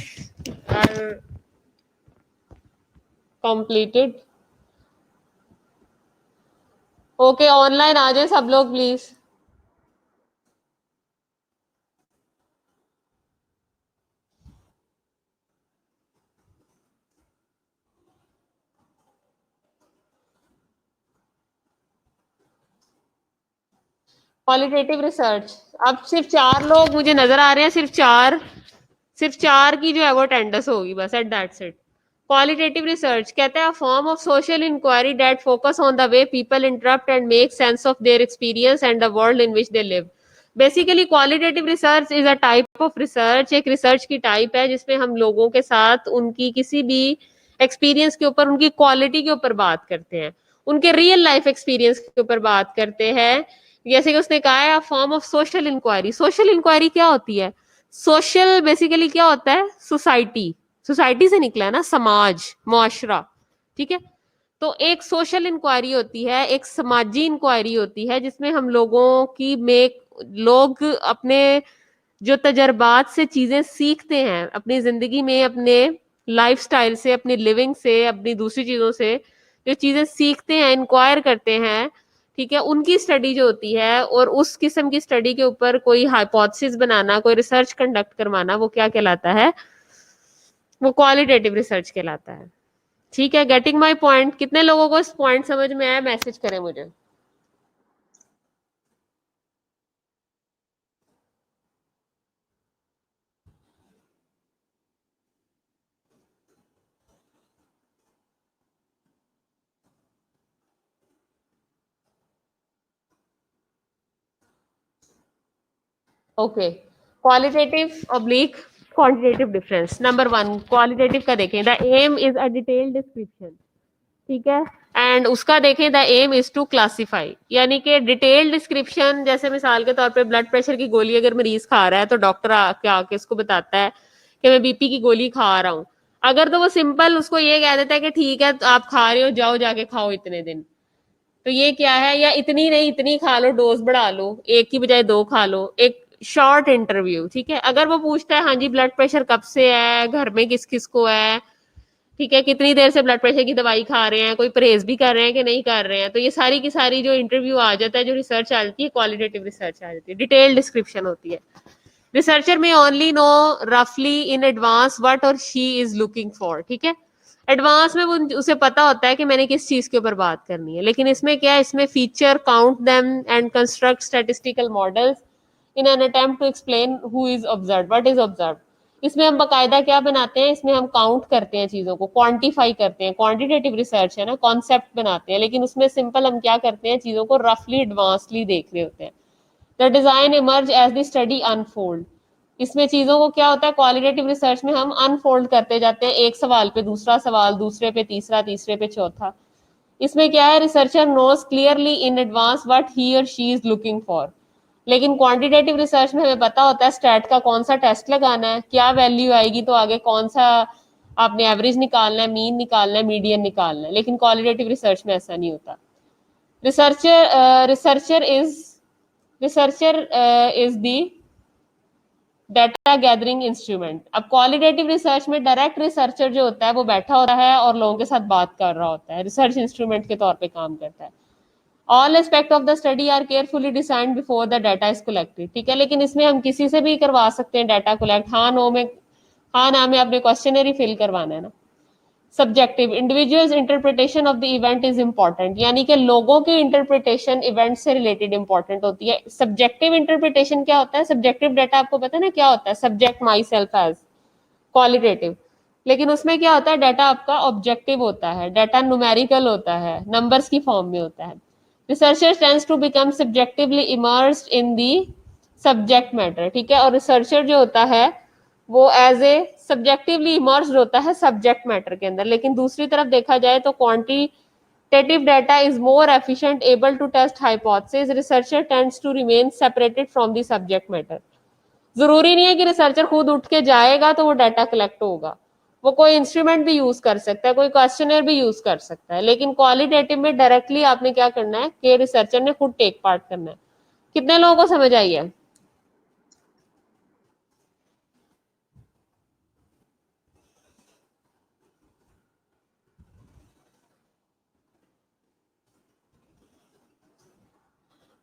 are completed. Okay online आ जाए सब लोग प्लीज। क्वालिटेटिव रिसर्च, अब सिर्फ 4 लोग मुझे नजर आ रहे हैं, सिर्फ चार की जो है वो अटेंडेंस होगी बस, at that's it. Qualitative research कहता है form of social inquiry that focus on the way people interpret and make sense of their experience and the world in which they live. Basically qualitative research is a type of research, एक research की type है जिसमें हम लोगों के साथ उनकी किसी भी एक्सपीरियंस के ऊपर, उनकी क्वालिटी के ऊपर बात करते हैं, उनके रियल लाइफ एक्सपीरियंस के ऊपर बात करते हैं। जैसे कि उसने कहा है form of social inquiry. Social inquiry क्या होती है? सोशल बेसिकली क्या होता है? सोसाइटी, सोसाइटी से निकला है ना, समाज, मुआशरा, ठीक है। तो एक सोशल इंक्वायरी होती है, एक समाजी इंक्वायरी होती है जिसमें हम लोगों की में लोग अपने जो तजर्बात से चीजें सीखते हैं अपनी जिंदगी में, अपने लाइफस्टाइल से, अपनी लिविंग से, अपनी दूसरी चीजों से जो चीजें सीखते हैं, इंक्वायर करते हैं, ठीक है, उनकी स्टडी जो होती है, और उस किस्म की स्टडी के ऊपर कोई हाइपोथेसिस बनाना, कोई रिसर्च कंडक्ट करवाना, वो क्या कहलाता है? वो क्वालिटेटिव रिसर्च कहलाता है। ठीक है, गेटिंग माय पॉइंट? कितने लोगों को इस पॉइंट समझ में आया? मैसेज करें मुझे। Okay, qualitative oblique quantitative difference. Number 1 qualitative का देखें, the aim is a detailed description, ठीक है, एंड उसका देखें the aim is to classify, यानी कि डिटेल्ड डिस्क्रिप्शन। जैसे मिसाल के तौर पे ब्लड प्रेशर की गोली अगर मरीज खा रहा है तो डॉक्टर आके उसको बताता है कि मैं बीपी की गोली खा रहा हूँ। अगर तो वो सिंपल उसको ये कह देता है कि ठीक है तो आप खा रहे हो, जाओ जाके खाओ इतने दिन, तो ये क्या है? या इतनी नहीं इतनी खा लो, डोज बढ़ा लो, एक की बजाय 2 खा लो, एक शॉर्ट इंटरव्यू, ठीक है। अगर वो पूछता है हाँ जी ब्लड प्रेशर कब से है, घर में किस किस को है, ठीक है, कितनी देर से ब्लड प्रेशर की दवाई खा रहे हैं, कोई परहेज भी कर रहे हैं कि नहीं कर रहे हैं, तो ये सारी की सारी जो इंटरव्यू आ जाता है, जो रिसर्च आ जाती है, क्वालिटेटिव रिसर्च आ जाती है, डिटेल डिस्क्रिप्शन होती है। रिसर्चर में ओनली नो रफली इन एडवांस व्हाट और शी इज लुकिंग फॉर, ठीक है। एडवांस में वो उसे पता होता है कि मैंने किस चीज के ऊपर बात करनी है, लेकिन इसमें क्या है? इसमें feature, count them and construct statistical models in an attempt to explain who is observe, what is observe. इसमें हम बकायदा क्या बनाते हैं? इसमें हम काउंट करते हैं चीजों को, क्वांटिफाई करते हैं। क्वांटिटेटिव रिसर्च है ना, कॉन्सेप्ट बनाते हैं, लेकिन उसमें सिंपल हम क्या करते हैं? चीजों को रफली एडवांसली देख रहे होते हैं। The design emerge as the study unfold. इसमें चीजों को क्या होता है? क्वालिटेटिव रिसर्च में हम अनफोल्ड करते जाते हैं, एक सवाल पे दूसरा सवाल, दूसरे पे तीसरा, तीसरे पे चौथा। इसमें क्या है? Researcher knows clearly in advance what he और शी इज लुकिंग फॉर। लेकिन क्वांटिटेटिव रिसर्च में हमें पता होता है स्टैट का कौन सा टेस्ट लगाना है, क्या वैल्यू आएगी, तो आगे कौन सा आपने एवरेज निकालना है, मीन निकालना है, मीडियन निकालना है। लेकिन क्वालिटेटिव रिसर्च में ऐसा नहीं होता। Researcher researcher is the data gathering instrument. अब क्वालिटेटिव रिसर्च में डायरेक्ट रिसर्चर जो होता है वो बैठा होता है और लोगों के साथ बात कर रहा होता है, रिसर्च इंस्ट्रूमेंट के तौर पे काम करता है। All aspect of the study are carefully designed before the data is collected, ठीक है। लेकिन इसमें हम किसी से भी करवा सकते हैं डाटा कलेक्ट, हाँ नो में, हाँ ना में अपने क्वेश्चनरी फिल करवाना है ना। Subjective, individuals interpretation of the event is important, यानी कि लोगों की इंटरप्रिटेशन इवेंट से रिलेटेड इंपॉर्टेंट होती है। सब्जेक्टिव इंटरप्रिटेशन क्या होता है? सब्जेक्टिव डाटा आपको पता है ना क्या होता है? Subject myself as qualitative. लेकिन उसमें क्या होता है? डाटा आपका ऑब्जेक्टिव होता है, डाटा न्यूमेरिकल होता है, नंबर्स की फॉर्म में होता है। Researcher tends to become subjectively immersed in the subject matter, ठीक है। और रिसर्चर जो होता है वो एज ए सब्जेक्टिवली इमर्स्ड होता है सब्जेक्ट मैटर के अंदर। लेकिन दूसरी तरफ देखा जाए तो quantitative data is more efficient able to test hypothesis. Researcher tends to remain separated from the subject matter. जरूरी नहीं है कि रिसर्चर खुद उठ के जाएगा तो वो डाटा कलेक्ट होगा, वो कोई इंस्ट्रूमेंट भी यूज कर सकता है, कोई क्वेश्चनर भी यूज कर सकता है। लेकिन क्वालिटेटिव में डायरेक्टली आपने क्या करना है कि रिसर्चर ने खुद टेक पार्ट करना है। कितने लोगों को समझ आई है?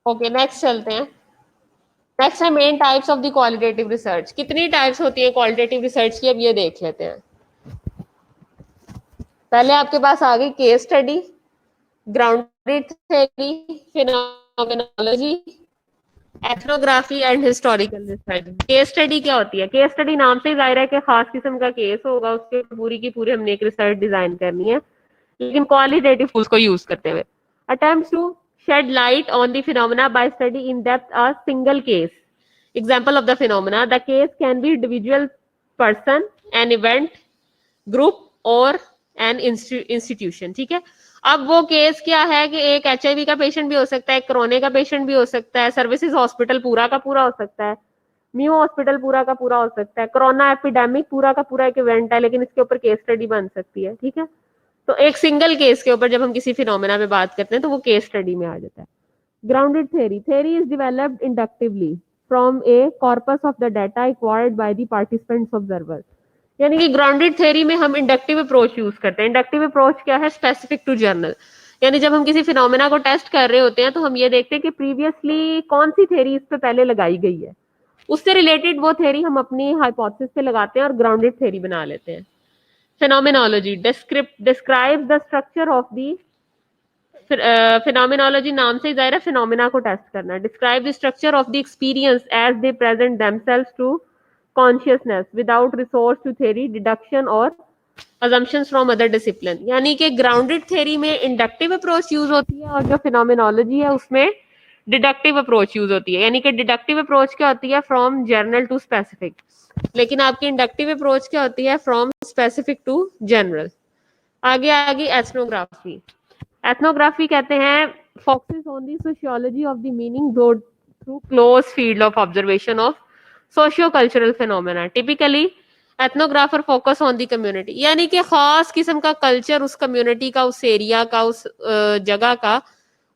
ओके नेक्स्ट चलते हैं। नेक्स्ट है main types of the qualitative research. कितनी टाइप्स होती है क्वालिटेटिव रिसर्च की, अब ये देख लेते हैं। पहले आपके पास आ गई case study, grounded theory, phenomenology, ethnography and historical research. Case study क्या होती है? केस स्टडी नाम से ही जाहिर है कि खास किस्म का केस होगा, उसके पूरी की पूरी हमने एक रिसर्च डिजाइन करनी है, लेकिन क्वालिटेटिव टूल्स को यूज करते हुए। Attempts to shed light on the phenomena by study in depth a single case. Example of the phenomena: the case can be individual person, an event, group or an institution। ठीक है, अब वो case क्या है कि एक HIV का patient भी हो सकता है, कोरोना का पेशेंट भी हो सकता है, सर्विसेज हॉस्पिटल पूरा का पूरा हो सकता है, म्यू हॉस्पिटल पूरा का पूरा हो सकता है, कोरोना एपिडेमिक पूरा का पूरा एक इवेंट है, लेकिन इसके ऊपर केस स्टडी बन सकती है। ठीक है, तो एक सिंगल केस के ऊपर जब हम किसी फिनोमेना पे बात करते हैं तो वो केस स्टडी में आ जाता है। Grounded theory, theory is developed inductively from A corpus of the data acquired by the participants observer. यानी कि ग्राउंडेड थ्योरी में हम इंडक्टिव अप्रोच यूज करते हैं। इंडक्टिव अप्रोच क्या है? Specific to general. यानी जब हम किसी फिनोमेना को टेस्ट कर रहे होते हैं तो हम ये देखते हैं कि प्रीवियसली कौन सी थ्योरी इस पे पहले लगाई गई है, उससे रिलेटेड वो थ्योरी हम अपनी हाइपोथेसिस पे लगाते हैं और ग्राउंडेड थ्योरी बना लेते हैं। phenomenology describes the structure of the phenomenology नाम से जाहिर है फिनोमेना को टेस्ट करना। describe the structure of the experience as they present themselves to consciousness without resource to theory, deduction or assumptions from other discipline। यानी कि grounded theory में inductive approach use होती है और जो फिनोमेनोलॉजी है उसमें डिडक्टिव अप्रोच यूज होती है। यानी कि डिडक्टिव अप्रोच क्या होती है? फ्रॉम जर्नल टू स्पेसिफिक, लेकिन आपकी इंडक्टिव अप्रोच क्या होती है? From specific to general. आगे आगे एथनोग्राफी। एथनोग्राफी कहते हैं focuses on the sociology of the meaning through close field of observation of socio cultural phenomena. Typically ethnographer focus on the community, यानी कि खास किस्म का कल्चर उस कम्युनिटी का, उस एरिया का, उस जगह का,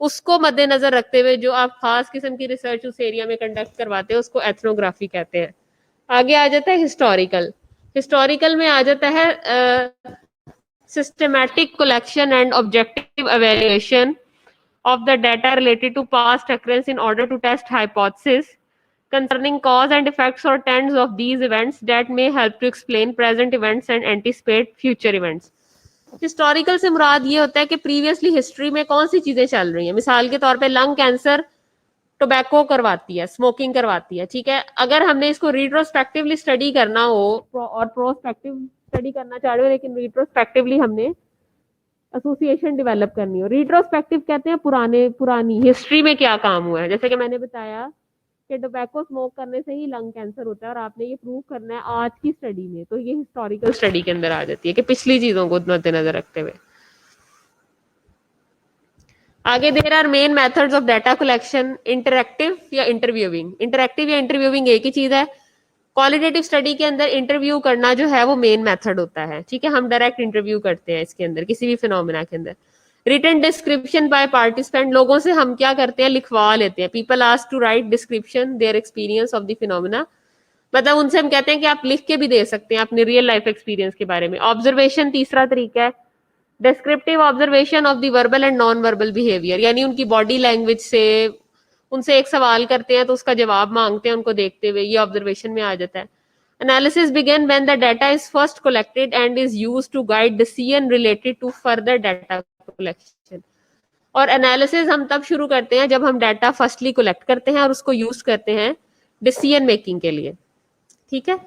उसको मद्देनजर रखते हुए जो आप खास किस्म की रिसर्च उस एरिया में कंडक्ट करवाते हैं उसको एथनोग्राफी कहते हैं। आगे आ जाता है हिस्टोरिकल। हिस्टोरिकल में आ जाता है systematic collection and objective evaluation of the data related to past occurrence in order to test hypothesis concerning cause and effects or trends of these events that may help to explain present events and anticipate future events। Historical से मुराद ये होता है कि previously history में कौन सी चीजें चल रही हैं। मिसाल के तौर पे लंग कैंसर टोबैको करवाती है, स्मोकिंग करवाती है। ठीक है, अगर हमने इसको रिट्रोस्पेक्टिवली स्टडी करना हो और प्रोस्पेक्टिव स्टडी करना चाह रहे हो, लेकिन रिट्रोस्पेक्टिवली हमने एसोसिएशन डेवलप करनी हो। रिट्रोस्पेक्टिव कहते हैं पुरानी हिस्ट्री में क्या काम हुआ है। जैसे कि मैंने बताया कि टोबैको स्मोक करने से ही लंग कैंसर होता है और आपने ये प्रूव करना है आज की स्टडी में, तो ये हिस्टोरिकल स्टडी के अंदर आ जाती है कि पिछली चीजों को मद्देनजर रखते हुए। आगे there are main methods of data collection, interactive या इंटरव्यूइंग। इंटरैक्टिव या इंटरव्यूइंग एक ही चीज है। क्वालिटेटिव स्टडी के अंदर इंटरव्यू करना जो है वो मेन मेथड होता है। ठीक है, हम डायरेक्ट इंटरव्यू करते हैं इसके अंदर, किसी भी फिनोमेना के अंदर। रिटन डिस्क्रिप्शन बाय पार्टिसिपेंट, लोगों से हम क्या करते हैं? लिखवा लेते हैं। People ask to write description their experience of the phenomena, मतलब उनसे हम कहते हैं कि आप लिख के भी दे सकते हैं अपनी रियल लाइफ एक्सपीरियंस के बारे में। ऑब्जर्वेशन तीसरा तरीका है। Descriptive observation of the verbal and non verbal behaviour, यानी उनकी बॉडी लैंग्वेज से उनसे एक सवाल करते हैं तो उसका जवाब मांगते हैं उनको देखते हुए, ये ऑब्जर्वेशन में आ जाता है। Analysis begin when the data is first collected and is used to guide decision related to further data collection. और एनालिसिस हम तब शुरू करते हैं जब हम डाटा फर्स्टली कलेक्ट करते हैं और उसको यूज करते हैं डिसीजन मेकिंग के लिए। ठीक है,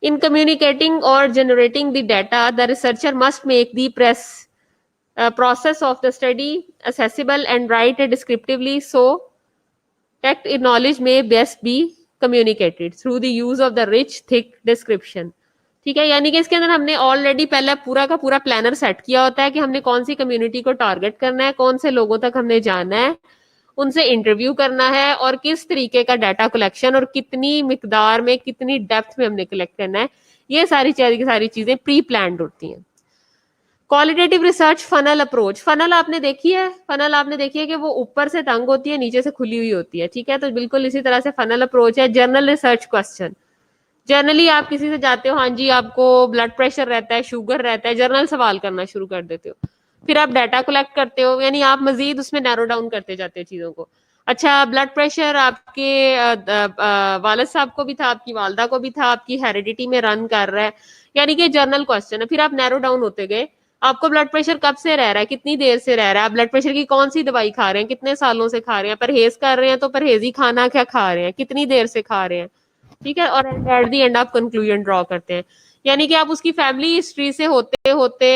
इन कम्युनिकेटिंग और generating the data the researcher must make the process of the study accessible and write it descriptively so that knowledge may best be communicated through the use of the rich thick description। ठीक है, यानी कि इसके अंदर हमने already पहले पूरा का पूरा प्लानर सेट किया होता है कि हमने कौन सी कम्युनिटी को टारगेट करना है, कौन से लोगों तक हमने जाना है, उनसे इंटरव्यू करना है और किस तरीके का डाटा कलेक्शन और कितनी मिकदार में, कितनी डेप्थ में हमने कलेक्ट करना है। ये सारी चीजें प्री प्लान्ड होती हैं। Qualitative research funnel approach. Funnel आपने देखी है कि वो ऊपर से तंग होती है, नीचे से खुली हुई होती है। ठीक है, तो बिल्कुल इसी तरह से फनल अप्रोच है। जर्नल रिसर्च क्वेश्चन, जर्नली आप किसी से जाते हो, हाँ जी आपको ब्लड प्रेशर रहता है, शुगर रहता है, जर्नल सवाल करना शुरू कर देते हो। फिर आप डाटा कलेक्ट करते हो, यानी आप मजीद उसमें नैरो डाउन करते जाते हो चीजों को। अच्छा, ब्लड प्रेशर आपके वालिद साहब को भी था, आपकी वालदा को भी था, आपकी हेरिडिटी में रन कर रहा है, यानी कि जर्नल क्वेश्चन है। फिर आप नैरो डाउन होते गए, आपको ब्लड प्रेशर कब से रह रहा है, कितनी देर से रह रहा है, आप ब्लड प्रेशर की कौन सी दवाई खा रहे हैं, कितने सालों से खा रहे हैं, परहेज कर रहे हैं तो परहेजी खाना क्या खा रहे हैं, कितनी देर से खा रहे हैं, ठीक है। और एट दी एंड आप कंक्लूजन ड्रॉ करते हैं, यानी कि आप उसकी फैमिली हिस्ट्री से होते होते,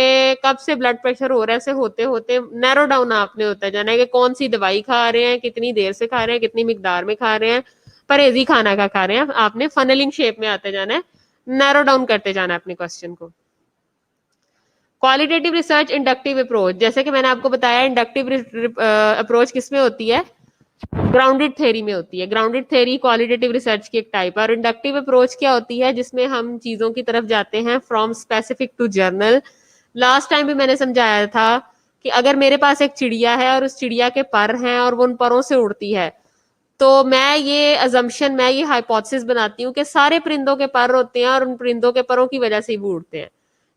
कब से ब्लड प्रेशर हो रहा है से होते होते नैरो डाउन आपने होता जाना है कि कौन सी दवाई खा रहे हैं, कितनी देर से खा रहे हैं, कितनी मिकदार में खा रहे हैं, परहेजी खाना का खा रहे हैं। आपने फनलिंग शेप में आते जाना है, नैरो डाउन करते जाना है अपने क्वेश्चन को। क्वालिटेटिव रिसर्च, इंडक्टिव अप्रोच, जैसे कि मैंने आपको बताया इंडक्टिव अप्रोच किसमें होती है, ग्राउंडेड थ्योरी में होती है। ग्राउंडेड थ्योरी क्वालिटेटिव रिसर्च की एक टाइप है। और इंडक्टिव अप्रोच क्या होती है, जिसमें हम चीजों की तरफ जाते हैं from specific to general. Last time भी मैंने समझाया था कि अगर मेरे पास एक चिड़िया है और उस चिड़िया के पर हैं और वो उन परों से उड़ती है, तो मैं ये अजम्पशन, मैं ये हाइपोथेसिस बनाती हूँ कि सारे परिंदों के पर होते हैं और उन परिंदों के परों की वजह से ही वो उड़ते हैं।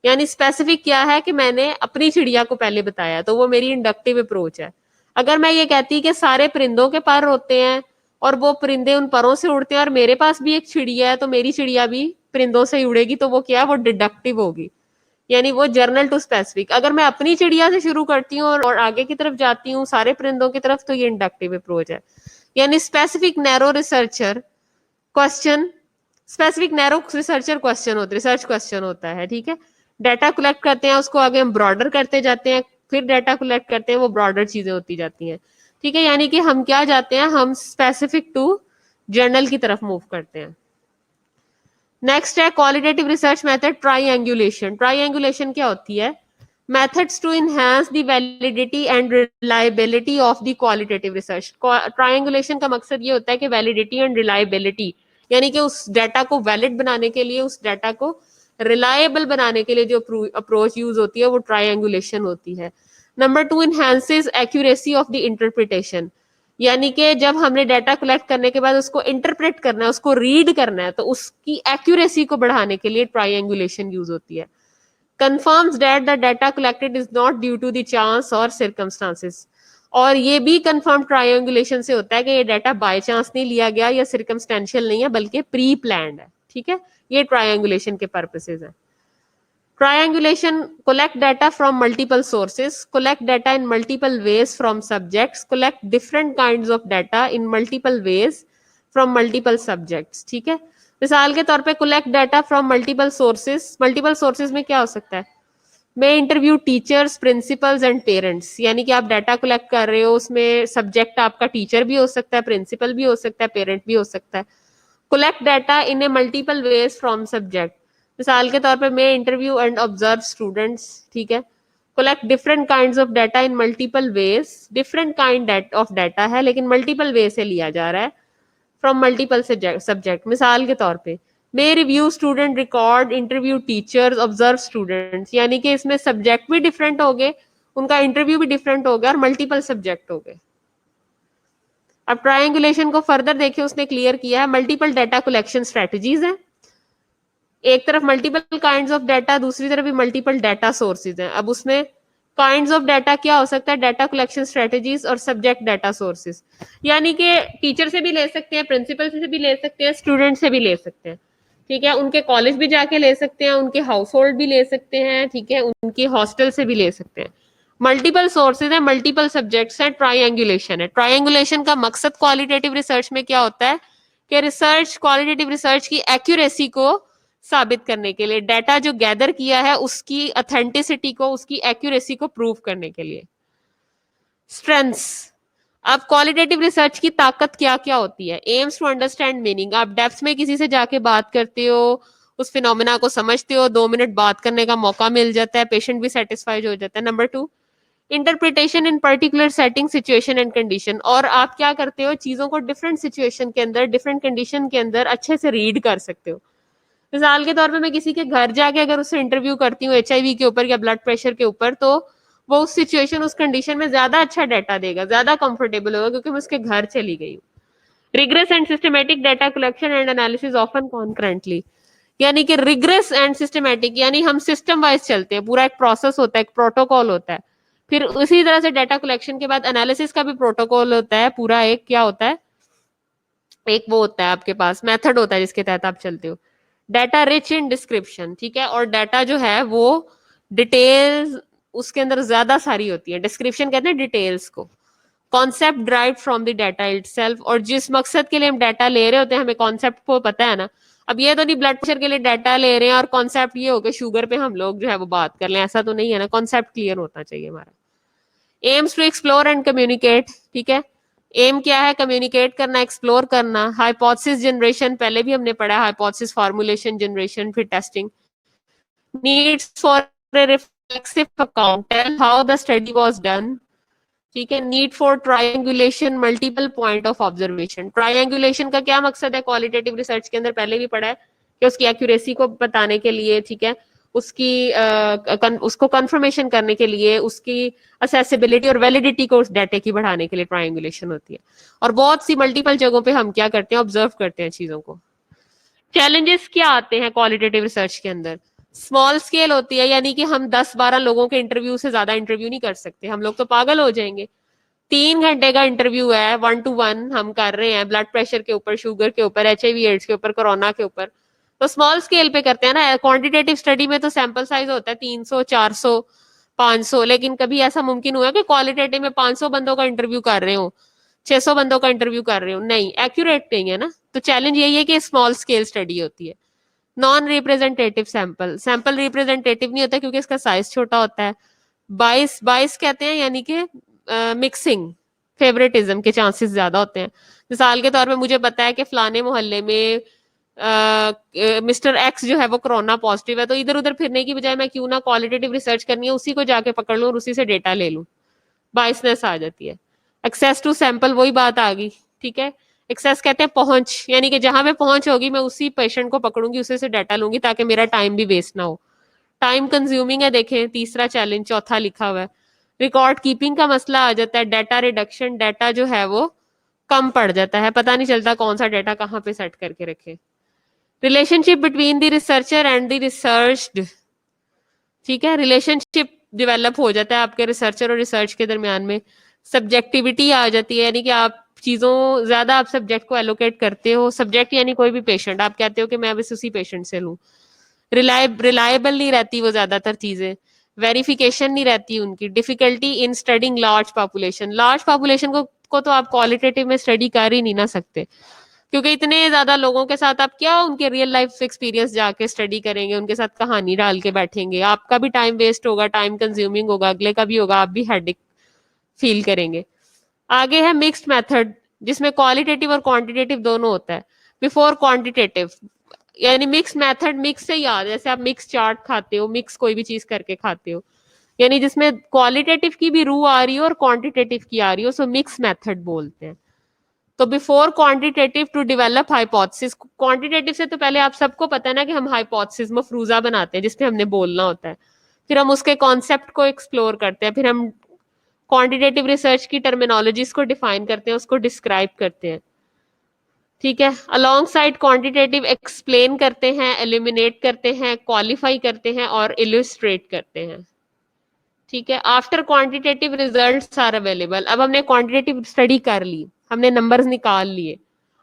यानी स्पेसिफिक क्या है कि मैंने अपनी चिड़िया को पहले बताया, तो वो मेरी इंडक्टिव अप्रोच है। अगर मैं ये कहती कि सारे परिंदों के पर होते हैं और वो परिंदे उन परों से उड़ते हैं और मेरे पास भी एक चिड़िया है, तो मेरी चिड़िया भी परिंदों से ही उड़ेगी, तो वो क्या है, वो डिडक्टिव होगी, यानी वो जर्नल टू स्पेसिफिक। अगर मैं अपनी चिड़िया से शुरू करती हूँ और आगे की तरफ जाती हूँ सारे परिंदों की तरफ, तो ये इंडक्टिव अप्रोच है। यानी specific narrow researcher question, specific narrow researcher question होता है, रिसर्च क्वेश्चन होता है, ठीक है। डाटा कलेक्ट करते हैं, उसको आगे हम ब्रॉडर करते जाते हैं, फिर डाटा कलेक्ट करते हैं, वो ब्रॉडर चीजें होती जाती हैं, ठीक है। यानी कि हम क्या जाते हैं, हम स्पेसिफिक टू जर्नल की तरफ मूव करते हैं। नेक्स्ट है क्वालिटेटिव रिसर्च मेथड, ट्राइएंगुलेशन। ट्राइएंगुलेशन क्या होती है, methods to enhance the validity and reliability of the qualitative research। triangulation का मकसद ये होता है कि validity and reliability, यानी कि उस डाटा को वैलिड बनाने के लिए, उस डाटा को रिलायबल बनाने के लिए जो अप्रोच यूज होती है वो ट्राइएंगुलेशन होती है। Number 2, enhances accuracy of the interpretation, यानी कि जब हमने डाटा कलेक्ट करने के बाद उसको इंटरप्रेट करना है, उसको रीड करना है, तो उसकी एक्यूरेसी को बढ़ाने के लिए ट्राइएंगुलेशन यूज होती है। confirms that the data collected is not due to the chance or circumstances, और ये भी कंफर्म ट्रायंगुलेशन से होता है कि ये डाटा बाय चांस नहीं लिया गया या सिर्कमस्टेंशियल नहीं है, बल्कि प्री प्लान्ड है, ठीक है। ये ट्रायंगुलेशन के पर्पसेस है। Triangulation, collect data from multiple sources, collect data in multiple ways from subjects, collect different kinds of data in multiple ways from multiple subjects, ठीक है। मिसाल के तौर पे collect data from multiple sources, multiple sources में क्या हो सकता है, मैं interview teachers, principles and parents, यानी कि आप डाटा कलेक्ट कर रहे हो, उसमें सब्जेक्ट आपका टीचर भी हो सकता है, प्रिंसिपल भी हो सकता है, पेरेंट भी हो सकता है। Collect data in A multiple ways from subject, मिसाल के तौर पे मैं इंटरव्यू एंड ऑब्जर्व स्टूडेंट्स, ठीक है। Collect different kinds of data in multiple ways, different kind of data है लेकिन मल्टीपल वे से लिया जा रहा है फ्रॉम मल्टीपल सब्जेक्ट। मिसाल के तौर पे may review student record, interview teachers, observe students, यानी कि इसमें सब्जेक्ट भी डिफरेंट हो गए, उनका इंटरव्यू भी डिफरेंट हो गया और मल्टीपल सब्जेक्ट हो गए। अब ट्रायंगुलेशन को फर्दर देखिए, उसने क्लियर किया है मल्टीपल डाटा कलेक्शन स्ट्रेटजीज है, एक तरफ मल्टीपल काइंड्स ऑफ डाटा, दूसरी तरफ भी मल्टीपल डाटा सोर्सेज हैं। अब उसमें काइंड्स ऑफ डाटा क्या हो सकता है, डाटा कलेक्शन स्ट्रेटजीज और सब्जेक्ट डाटा सोर्सेज, यानी कि टीचर से भी ले सकते हैं, प्रिंसिपल से भी ले सकते हैं, स्टूडेंट से भी ले सकते हैं, ठीक है। उनके कॉलेज भी जाके ले सकते हैं, उनके हाउस होल्ड भी ले सकते हैं, ठीक है, उनके हॉस्टल से भी ले सकते हैं। मल्टीपल सोर्सेज है, मल्टीपल सब्जेक्ट्स है, ट्रायंगुलेशन है। ट्रायंगुलेशन का मकसद क्वालिटेटिव रिसर्च में क्या होता है कि रिसर्च, क्वालिटेटिव रिसर्च की एक्यूरेसी को साबित करने के लिए, डाटा जो गैदर किया है उसकी ऑथेंटिसिटी को, उसकी एक्यूरेसी को प्रूव करने के लिए। स्ट्रेंथ्स, अब क्वालिटेटिव रिसर्च की ताकत क्या क्या होती है, एम्स टू अंडरस्टैंड मीनिंग, आप डेप्थ में किसी से जाके बात करते हो, उस फिनोमेना को समझते हो, 2 मिनट बात करने का मौका मिल जाता है, पेशेंट भी सेटिस्फाइड हो जाता है। Number 2, interpretation in particular setting, situation and condition, और आप क्या करते हो, चीजों को डिफरेंट सिचुएशन के अंदर, डिफरेंट कंडीशन के अंदर अच्छे से रीड कर सकते हो। मिसाल के तौर पे मैं किसी के घर जाके अगर उससे इंटरव्यू करती हूँ HIV के ऊपर या ब्लड प्रेशर के ऊपर, तो वो उस सिचुएशन, उस कंडीशन में ज्यादा अच्छा डाटा देगा, ज्यादा कंफर्टेबल होगा, क्योंकि मैं उसके घर चली गई हूँ। Rigorous and systematic data collection and analysis often concurrently, यानी कि रिग्रेस एंड सिस्टमेटिक, यानी हम सिस्टम वाइज चलते हैं, पूरा एक प्रोसेस होता है, एक प्रोटोकॉल होता है, फिर उसी तरह से डाटा कलेक्शन के बाद एनालिसिस का भी प्रोटोकॉल होता है पूरा। एक क्या होता है, एक वो होता है आपके पास मेथड होता है जिसके तहत आप चलते हो। डाटा रिच इन डिस्क्रिप्शन, ठीक है, और डाटा जो है वो डिटेल्स उसके अंदर ज्यादा सारी होती है। डिस्क्रिप्शन कहते हैं डिटेल्स को। Concept drive from the data itself, और जिस मकसद के लिए हम डाटा ले रहे होते हैं हमें कॉन्सेप्ट को पता है ना। अब ये तो नहीं ब्लड प्रेशर के लिए डाटा ले रहे हैं और कॉन्सेप्ट ये हो गया शुगर पे हम लोग जो है वो बात कर लें, ऐसा तो नहीं है ना। कॉन्सेप्ट क्लियर होना चाहिए हमारा। Aims to explore and communicate, ठीक है। एम क्या है, कम्युनिकेट करना, एक्सप्लोर करना। हाइपोथेसिस जनरेशन पहले भी हमने पढ़ा, हाइपोथेसिस फॉर्मुलेशन, जनरेशन, फिर testing. Needs for a reflexive account, tell how the study was done, ठीक है। Need for triangulation, multiple point of observation. Triangulation का क्या मकसद है क्वालिटेटिव रिसर्च के अंदर, पहले भी पढ़ा है कि उसकी एक्यूरेसी को बताने के लिए, ठीक है, उसकी उसको कंफर्मेशन करने के लिए, उसकी असेसिबिलिटी और वैलिडिटी को उस डाटा की बढ़ाने के लिए ट्रायंगुलेशन होती है। और बहुत सी मल्टीपल जगहों पे हम क्या करते हैं, ऑब्जर्व करते हैं चीजों को। चैलेंजेस क्या आते हैं क्वालिटेटिव रिसर्च के अंदर, स्मॉल स्केल होती है, यानी कि हम 10-12 लोगों के इंटरव्यू से ज्यादा इंटरव्यू नहीं कर सकते, हम लोग तो पागल हो जाएंगे। 3 घंटे का इंटरव्यू है, 1 to 1 हम कर रहे हैं, ब्लड प्रेशर के ऊपर, शुगर के ऊपर, HIV एड्स के ऊपर, कोरोना के ऊपर। तो स्मॉल स्केल पे करते हैं ना। क्वांटिटेटिव स्टडी में तो सैंपल साइज होता है 300, 400, 500, लेकिन कभी ऐसा मुमकिन हुआ कि क्वालिटेटिव में 500 बंदों का इंटरव्यू कर रहे हो, 600 बंदों का इंटरव्यू कर रहे हो? नहीं, एक्यूरेट नहीं है ना। तो चैलेंज यही है कि स्मॉल स्केल स्टडी होती है। Non representative sample, sample representative नहीं होता क्योंकि इसका साइज छोटा होता है। बाइस बाइस कहते हैं, यानी कि मिक्सिंग, फेवरेटिज्म के चांसेस ज्यादा होते हैं। मिसाल के तौर पे मुझे पता है कि फलाने मोहल्ले में मिस्टर एक्स जो है वो कोरोना पॉजिटिव है, तो इधर उधर फिरने की बजाय मैं क्यों ना क्वालिटेटिव रिसर्च करनी है, उसी को जाके पकड़ लूं और उसी से डेटा ले लूं। बाइसनेस आ जाती है। एक्सेस टू सैंपल, वही बात आ गई, ठीक है। एक्सेस कहते हैं पहुंच, यानी कि जहां पे पहुंच होगी मैं उसी पेशेंट को पकड़ूंगी, उसी से डाटा लूंगी ताकि मेरा टाइम भी वेस्ट ना हो। टाइम कंज्यूमिंग है, देखें तीसरा चैलेंज, चौथा लिखा हुआ है। रिकॉर्ड कीपिंग का मसला आ जाता है। डाटा रिडक्शन, डाटा जो है वो कम पड़ जाता है, पता नहीं चलता कौन सा डाटा कहाँ पे सेट करके रखे। Relationship between the researcher and the researched, ठीक है, रिलेशनशिप डेवलप हो जाता है आपके रिसर्चर और रिसर्च के दरमियान में। सब्जेक्टिविटी आ जाती है, यानी कि आप चीजों ज्यादा आप सब्जेक्ट को एलोकेट करते हो। सब्जेक्ट यानी कोई भी पेशेंट, आप कहते हो कि मैं बस उसी पेशेंट से लूं। रिलायबल नहीं रहती वो ज्यादातर चीजें, वेरिफिकेशन नहीं रहती उनकी। Difficulty in studying large population, large population को तो आप क्वालिटेटिव में स्टडी कर ही नहीं ना सकते, क्योंकि इतने ज्यादा लोगों के साथ आप क्या उनके रियल लाइफ एक्सपीरियंस जाके स्टडी करेंगे, उनके साथ कहानी डाल के बैठेंगे, आपका भी टाइम वेस्ट होगा, टाइम कंज्यूमिंग होगा, अगले का भी होगा, आप भी हेडेक फील करेंगे। आगे है मिक्स्ड मेथड, जिसमें क्वालिटेटिव और क्वांटिटेटिव दोनों होता है। बिफोर क्वांटिटेटिव, यानी मिक्स मेथड, मिक्स से याद, जैसे आप मिक्स चाट खाते हो, मिक्स कोई भी चीज करके खाते हो, यानी जिसमें क्वालिटेटिव की भी रूह आ रही हो और क्वांटिटेटिव की आ रही हो, सो मिक्स मेथड बोलते हैं। तो before quantitative to develop hypothesis, quantitative से तो पहले आप सबको पता है ना कि हम हाइपोथेसिस मफरूजा बनाते हैं जिसपे हमने बोलना होता है, फिर हम उसके कॉन्सेप्ट को एक्सप्लोर करते हैं, फिर हम क्वांटिटेटिव रिसर्च की टर्मिनोलॉजीज को डिफाइन करते हैं, उसको डिस्क्राइब करते हैं, ठीक है। अलोंग साइड क्वांटिटेटिव एक्सप्लेन करते हैं, एलिमिनेट करते हैं, क्वालिफाई करते हैं और इलस्ट्रेट करते हैं, ठीक है। After quantitative results are available, अब हमने क्वांटिटेटिव स्टडी कर ली, हमने नंबर्स निकाल लिए,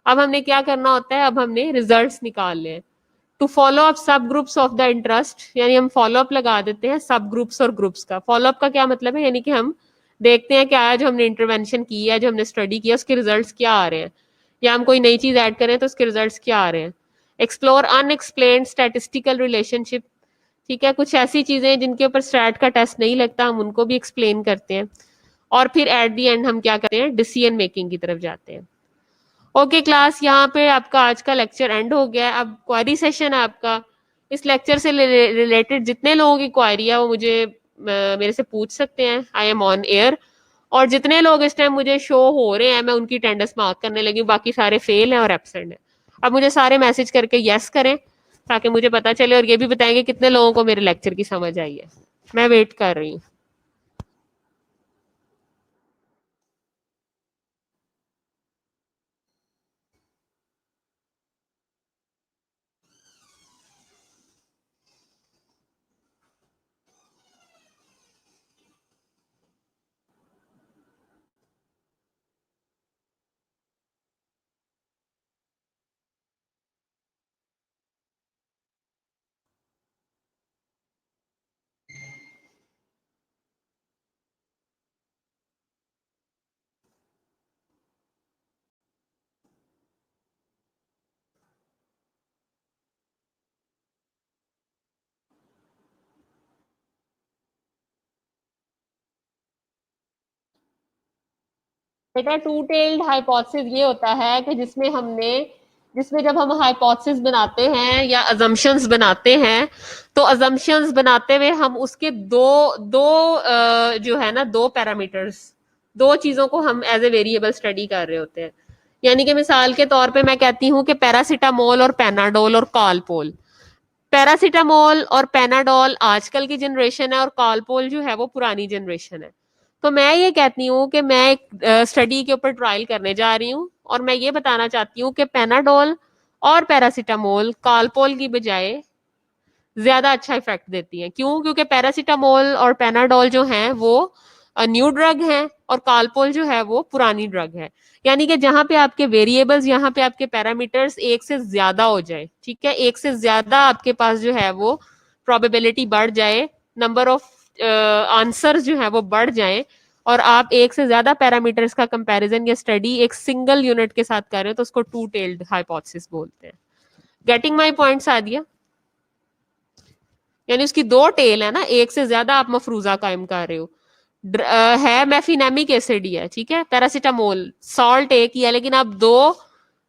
अब हमने क्या करना होता है, अब हमने रिजल्ट्स निकाल लिए। टू फॉलो अप सब ग्रुप्स ऑफ द इंटरेस्ट, यानी हम फॉलो अप लगा देते हैं सब ग्रुप्स और ग्रुप्स का। फॉलो अप का क्या मतलब है, यानी कि हम देखते हैं क्या है, जो हमने इंटरवेंशन की है, जो हमने स्टडी किया, उसके रिजल्ट्स क्या आ रहे हैं, या हम कोई नई चीज ऐड करें तो उसके रिजल्ट्स क्या आ रहे हैं। एक्सप्लोर अनएक्सप्लेन्ड स्टैटिस्टिकल रिलेशनशिप, ठीक है, कुछ ऐसी चीजें जिनके ऊपर स्टैट का टेस्ट नहीं लगता, हम उनको भी एक्सप्लेन करते हैं। और फिर एट दी एंड हम क्या करते हैं, डिसीजन मेकिंग की तरफ जाते हैं। ओके क्लास, यहाँ पे आपका आज का लेक्चर एंड हो गया है। अब क्वारी सेशन है आपका। इस लेक्चर से रिलेटेड जितने लोगों की क्वारी है वो मुझे मेरे से पूछ सकते हैं, आई एम ऑन एयर। और जितने लोग इस टाइम मुझे शो हो रहे हैं मैं उनकी अटेंडेंस मार्क करने लगी हूँ, बाकी सारे फेल हैं और एब्सेंट हैं। अब मुझे सारे मैसेज करके यस करें ताकि मुझे पता चले, और ये भी बताएंगे कितने लोगों को मेरे लेक्चर की समझ आई है। मैं वेट कर रही हूँ। बेटा टू टेल्ड हाइपोथेसिस ये होता है कि जिसमें जब हम हाइपोथेसिस बनाते हैं या अजम्पशंस बनाते हैं, तो अजम्पशंस बनाते हुए हम उसके दो दो जो है ना, दो पैरामीटर्स, दो चीजों को हम एज ए वेरिएबल स्टडी कर रहे होते हैं। यानी कि मिसाल के तौर पे मैं कहती हूँ कि पैरासीटामोल और पेनाडोल और कॉलपोल। पैरासीटामोल और पेनाडोल आजकल की जनरेशन है और कॉलपोल जो है वो पुरानी जनरेशन है। तो मैं ये कहती हूँ कि मैं एक स्टडी के ऊपर ट्रायल करने जा रही हूँ और मैं ये बताना चाहती हूँ कि पेनाडोल और पैरासीटामोल कॉलपोल की बजाय ज्यादा अच्छा इफेक्ट देती हैं। क्यों? क्योंकि पैरासीटामोल और पेनाडोल जो हैं वो न्यू ड्रग हैं और कॉलपोल जो है वो पुरानी ड्रग है। यानी कि जहां पे आपके वेरिएबल्स, यहाँ पे आपके पैरामीटर्स एक से ज्यादा हो जाए, ठीक है, एक से ज्यादा आपके पास जो है वो प्रोबेबिलिटी बढ़ जाए, नंबर ऑफ आंसर्स जो है वो बढ़ जाए, और आप एक से ज्यादा पैरामीटर्स का कंपैरिजन या स्टडी एक सिंगल यूनिट के साथ कर रहे हो, तो उसको टू टेल्ड हाइपोथेसिस बोलते हैं। Getting my point Sadia? यानी उसकी दो टेल है ना, एक से ज्यादा आप मफरूजा कायम कर रहे हो। है मेफिनेमिक एसिड ही है, ठीक है, पैरासीटामोल सॉल्ट एक ही है, लेकिन आप दो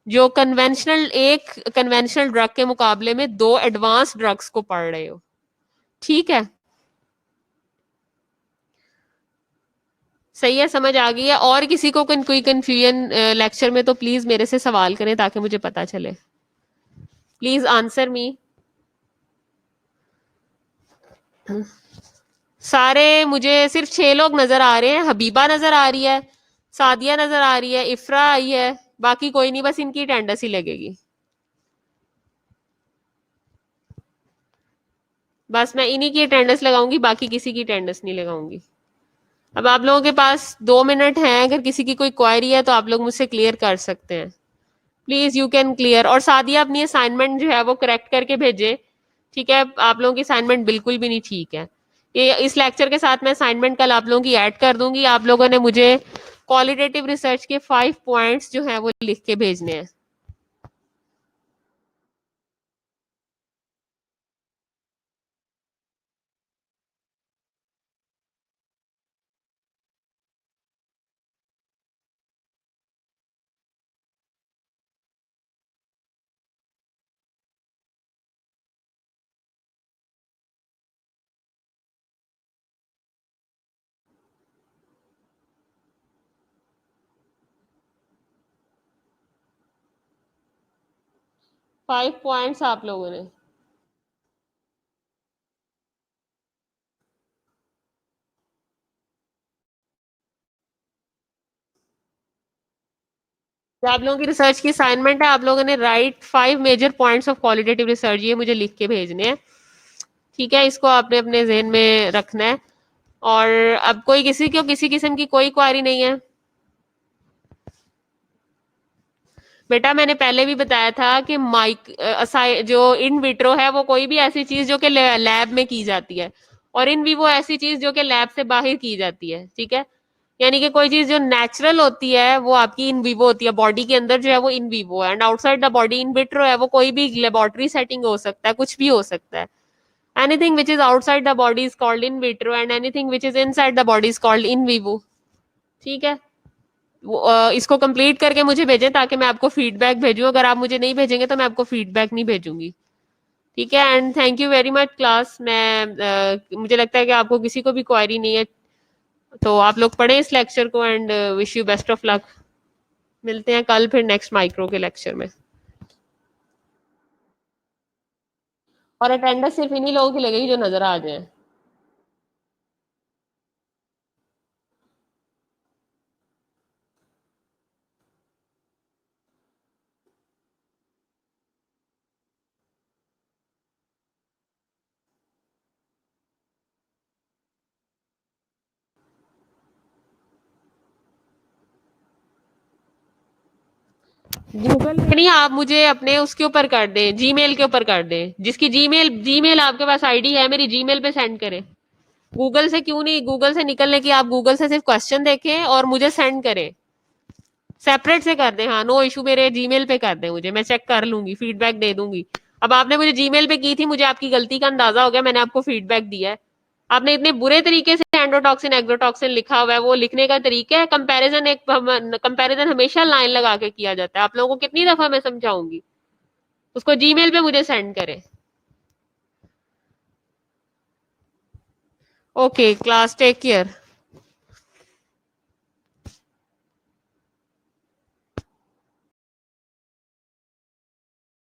जो एक कन्वेंशनल ड्रग के मुकाबले में दो एडवांस ड्रग्स को पढ़ रहे हो, ठीक है। सही है, समझ आ गई है? और किसी को कोई कंफ्यूजन लेक्चर में तो प्लीज मेरे से सवाल करें ताकि मुझे पता चले। Please answer me. सारे मुझे सिर्फ 6 लोग नजर आ रहे हैं। हबीबा नजर आ रही है, सादिया नजर आ रही है, इफ्रा आई है, बाकी कोई नहीं, बस इनकी अटेंडेंस ही लगेगी। बस मैं इन्हीं की अटेंडेंस लगाऊंगी, बाकी किसी की अटेंडेंस नहीं लगाऊंगी। अब आप लोगों के पास 2 मिनट हैं, अगर किसी की कोई क्वेरी है तो आप लोग मुझसे क्लियर कर सकते हैं। Please you can clear. और सादिया अपनी असाइनमेंट जो है वो करेक्ट करके भेजे, ठीक है। आप लोगों की असाइनमेंट बिल्कुल भी नहीं ठीक है। ये इस लेक्चर के साथ मैं असाइनमेंट कल आप लोगों की ऐड कर दूंगी। आप लोगों ने मुझे क्वालिटेटिव रिसर्च के 5 पॉइंट्स जो है वो लिख के भेजने हैं। 5 पॉइंट्स आप लोगों ने। जो आप लोगों की रिसर्च की असाइनमेंट है, आप लोगों ने write 5 major points of qualitative research, ये मुझे लिख के भेजने हैं, ठीक है। इसको आपने अपने जहन में रखना है। और अब कोई किसी को किसी किस्म की कोई क्वारी नहीं है? बेटा मैंने पहले भी बताया था कि जो इन विट्रो है वो कोई भी ऐसी चीज जो कि लैब में की जाती है, और इन विवो ऐसी चीज जो कि लैब से बाहर की जाती है, ठीक है। यानी कि कोई चीज जो नेचुरल होती है वो आपकी इन विवो होती है, बॉडी के अंदर जो है वो इन विवो है, and outside the body in vitro है, वो कोई भी लेबोरेटरी सेटिंग हो सकता है, कुछ भी हो सकता है। Anything which is outside the body is called in vitro and anything which is inside the body is called in vivo, ठीक है। इसको कंप्लीट करके मुझे भेजें ताकि मैं आपको फीडबैक भेजूं। अगर आप मुझे नहीं भेजेंगे तो मैं आपको फीडबैक नहीं भेजूंगी, ठीक है। And thank you very much class. मुझे लगता है कि आपको किसी को भी क्वारी नहीं है, तो आप लोग पढ़ें इस लेक्चर को, and wish you best of luck. मिलते हैं कल फिर नेक्स्ट माइक्रो के लेक्चर में। और अटेंडेंस सिर्फ इन्हीं लोगों की लगेगी जो नजर आ जाए। गूगल पे नहीं, आप मुझे अपने उसके ऊपर कर दें, जीमेल के ऊपर कर दें। जिसकी जीमेल जीमेल आपके पास आईडी है मेरी, जीमेल पे सेंड करें। गूगल से क्यों नहीं, गूगल से निकलने की, आप गूगल से सिर्फ क्वेश्चन देखें और मुझे सेंड करें, सेपरेट से कर दें। हाँ, नो इशू, मेरे जीमेल पे कर दें मुझे, मैं चेक कर लूंगी, फीडबैक दे दूंगी। अब आपने मुझे जीमेल पे की थी, मुझे आपकी गलती का अंदाजा हो गया, मैंने आपको फीडबैक दिया है, आपने इतने बुरे तरीके से एंडोटॉक्सिन एग्रोटॉक्सिन लिखा हुआ है, वो लिखने का तरीका है। कंपैरिजन हमेशा लाइन लगा के किया जाता है। आप लोगों को कितनी दफा मैं समझाऊंगी? उसको जीमेल पे मुझे सेंड करें। Okay class, take care.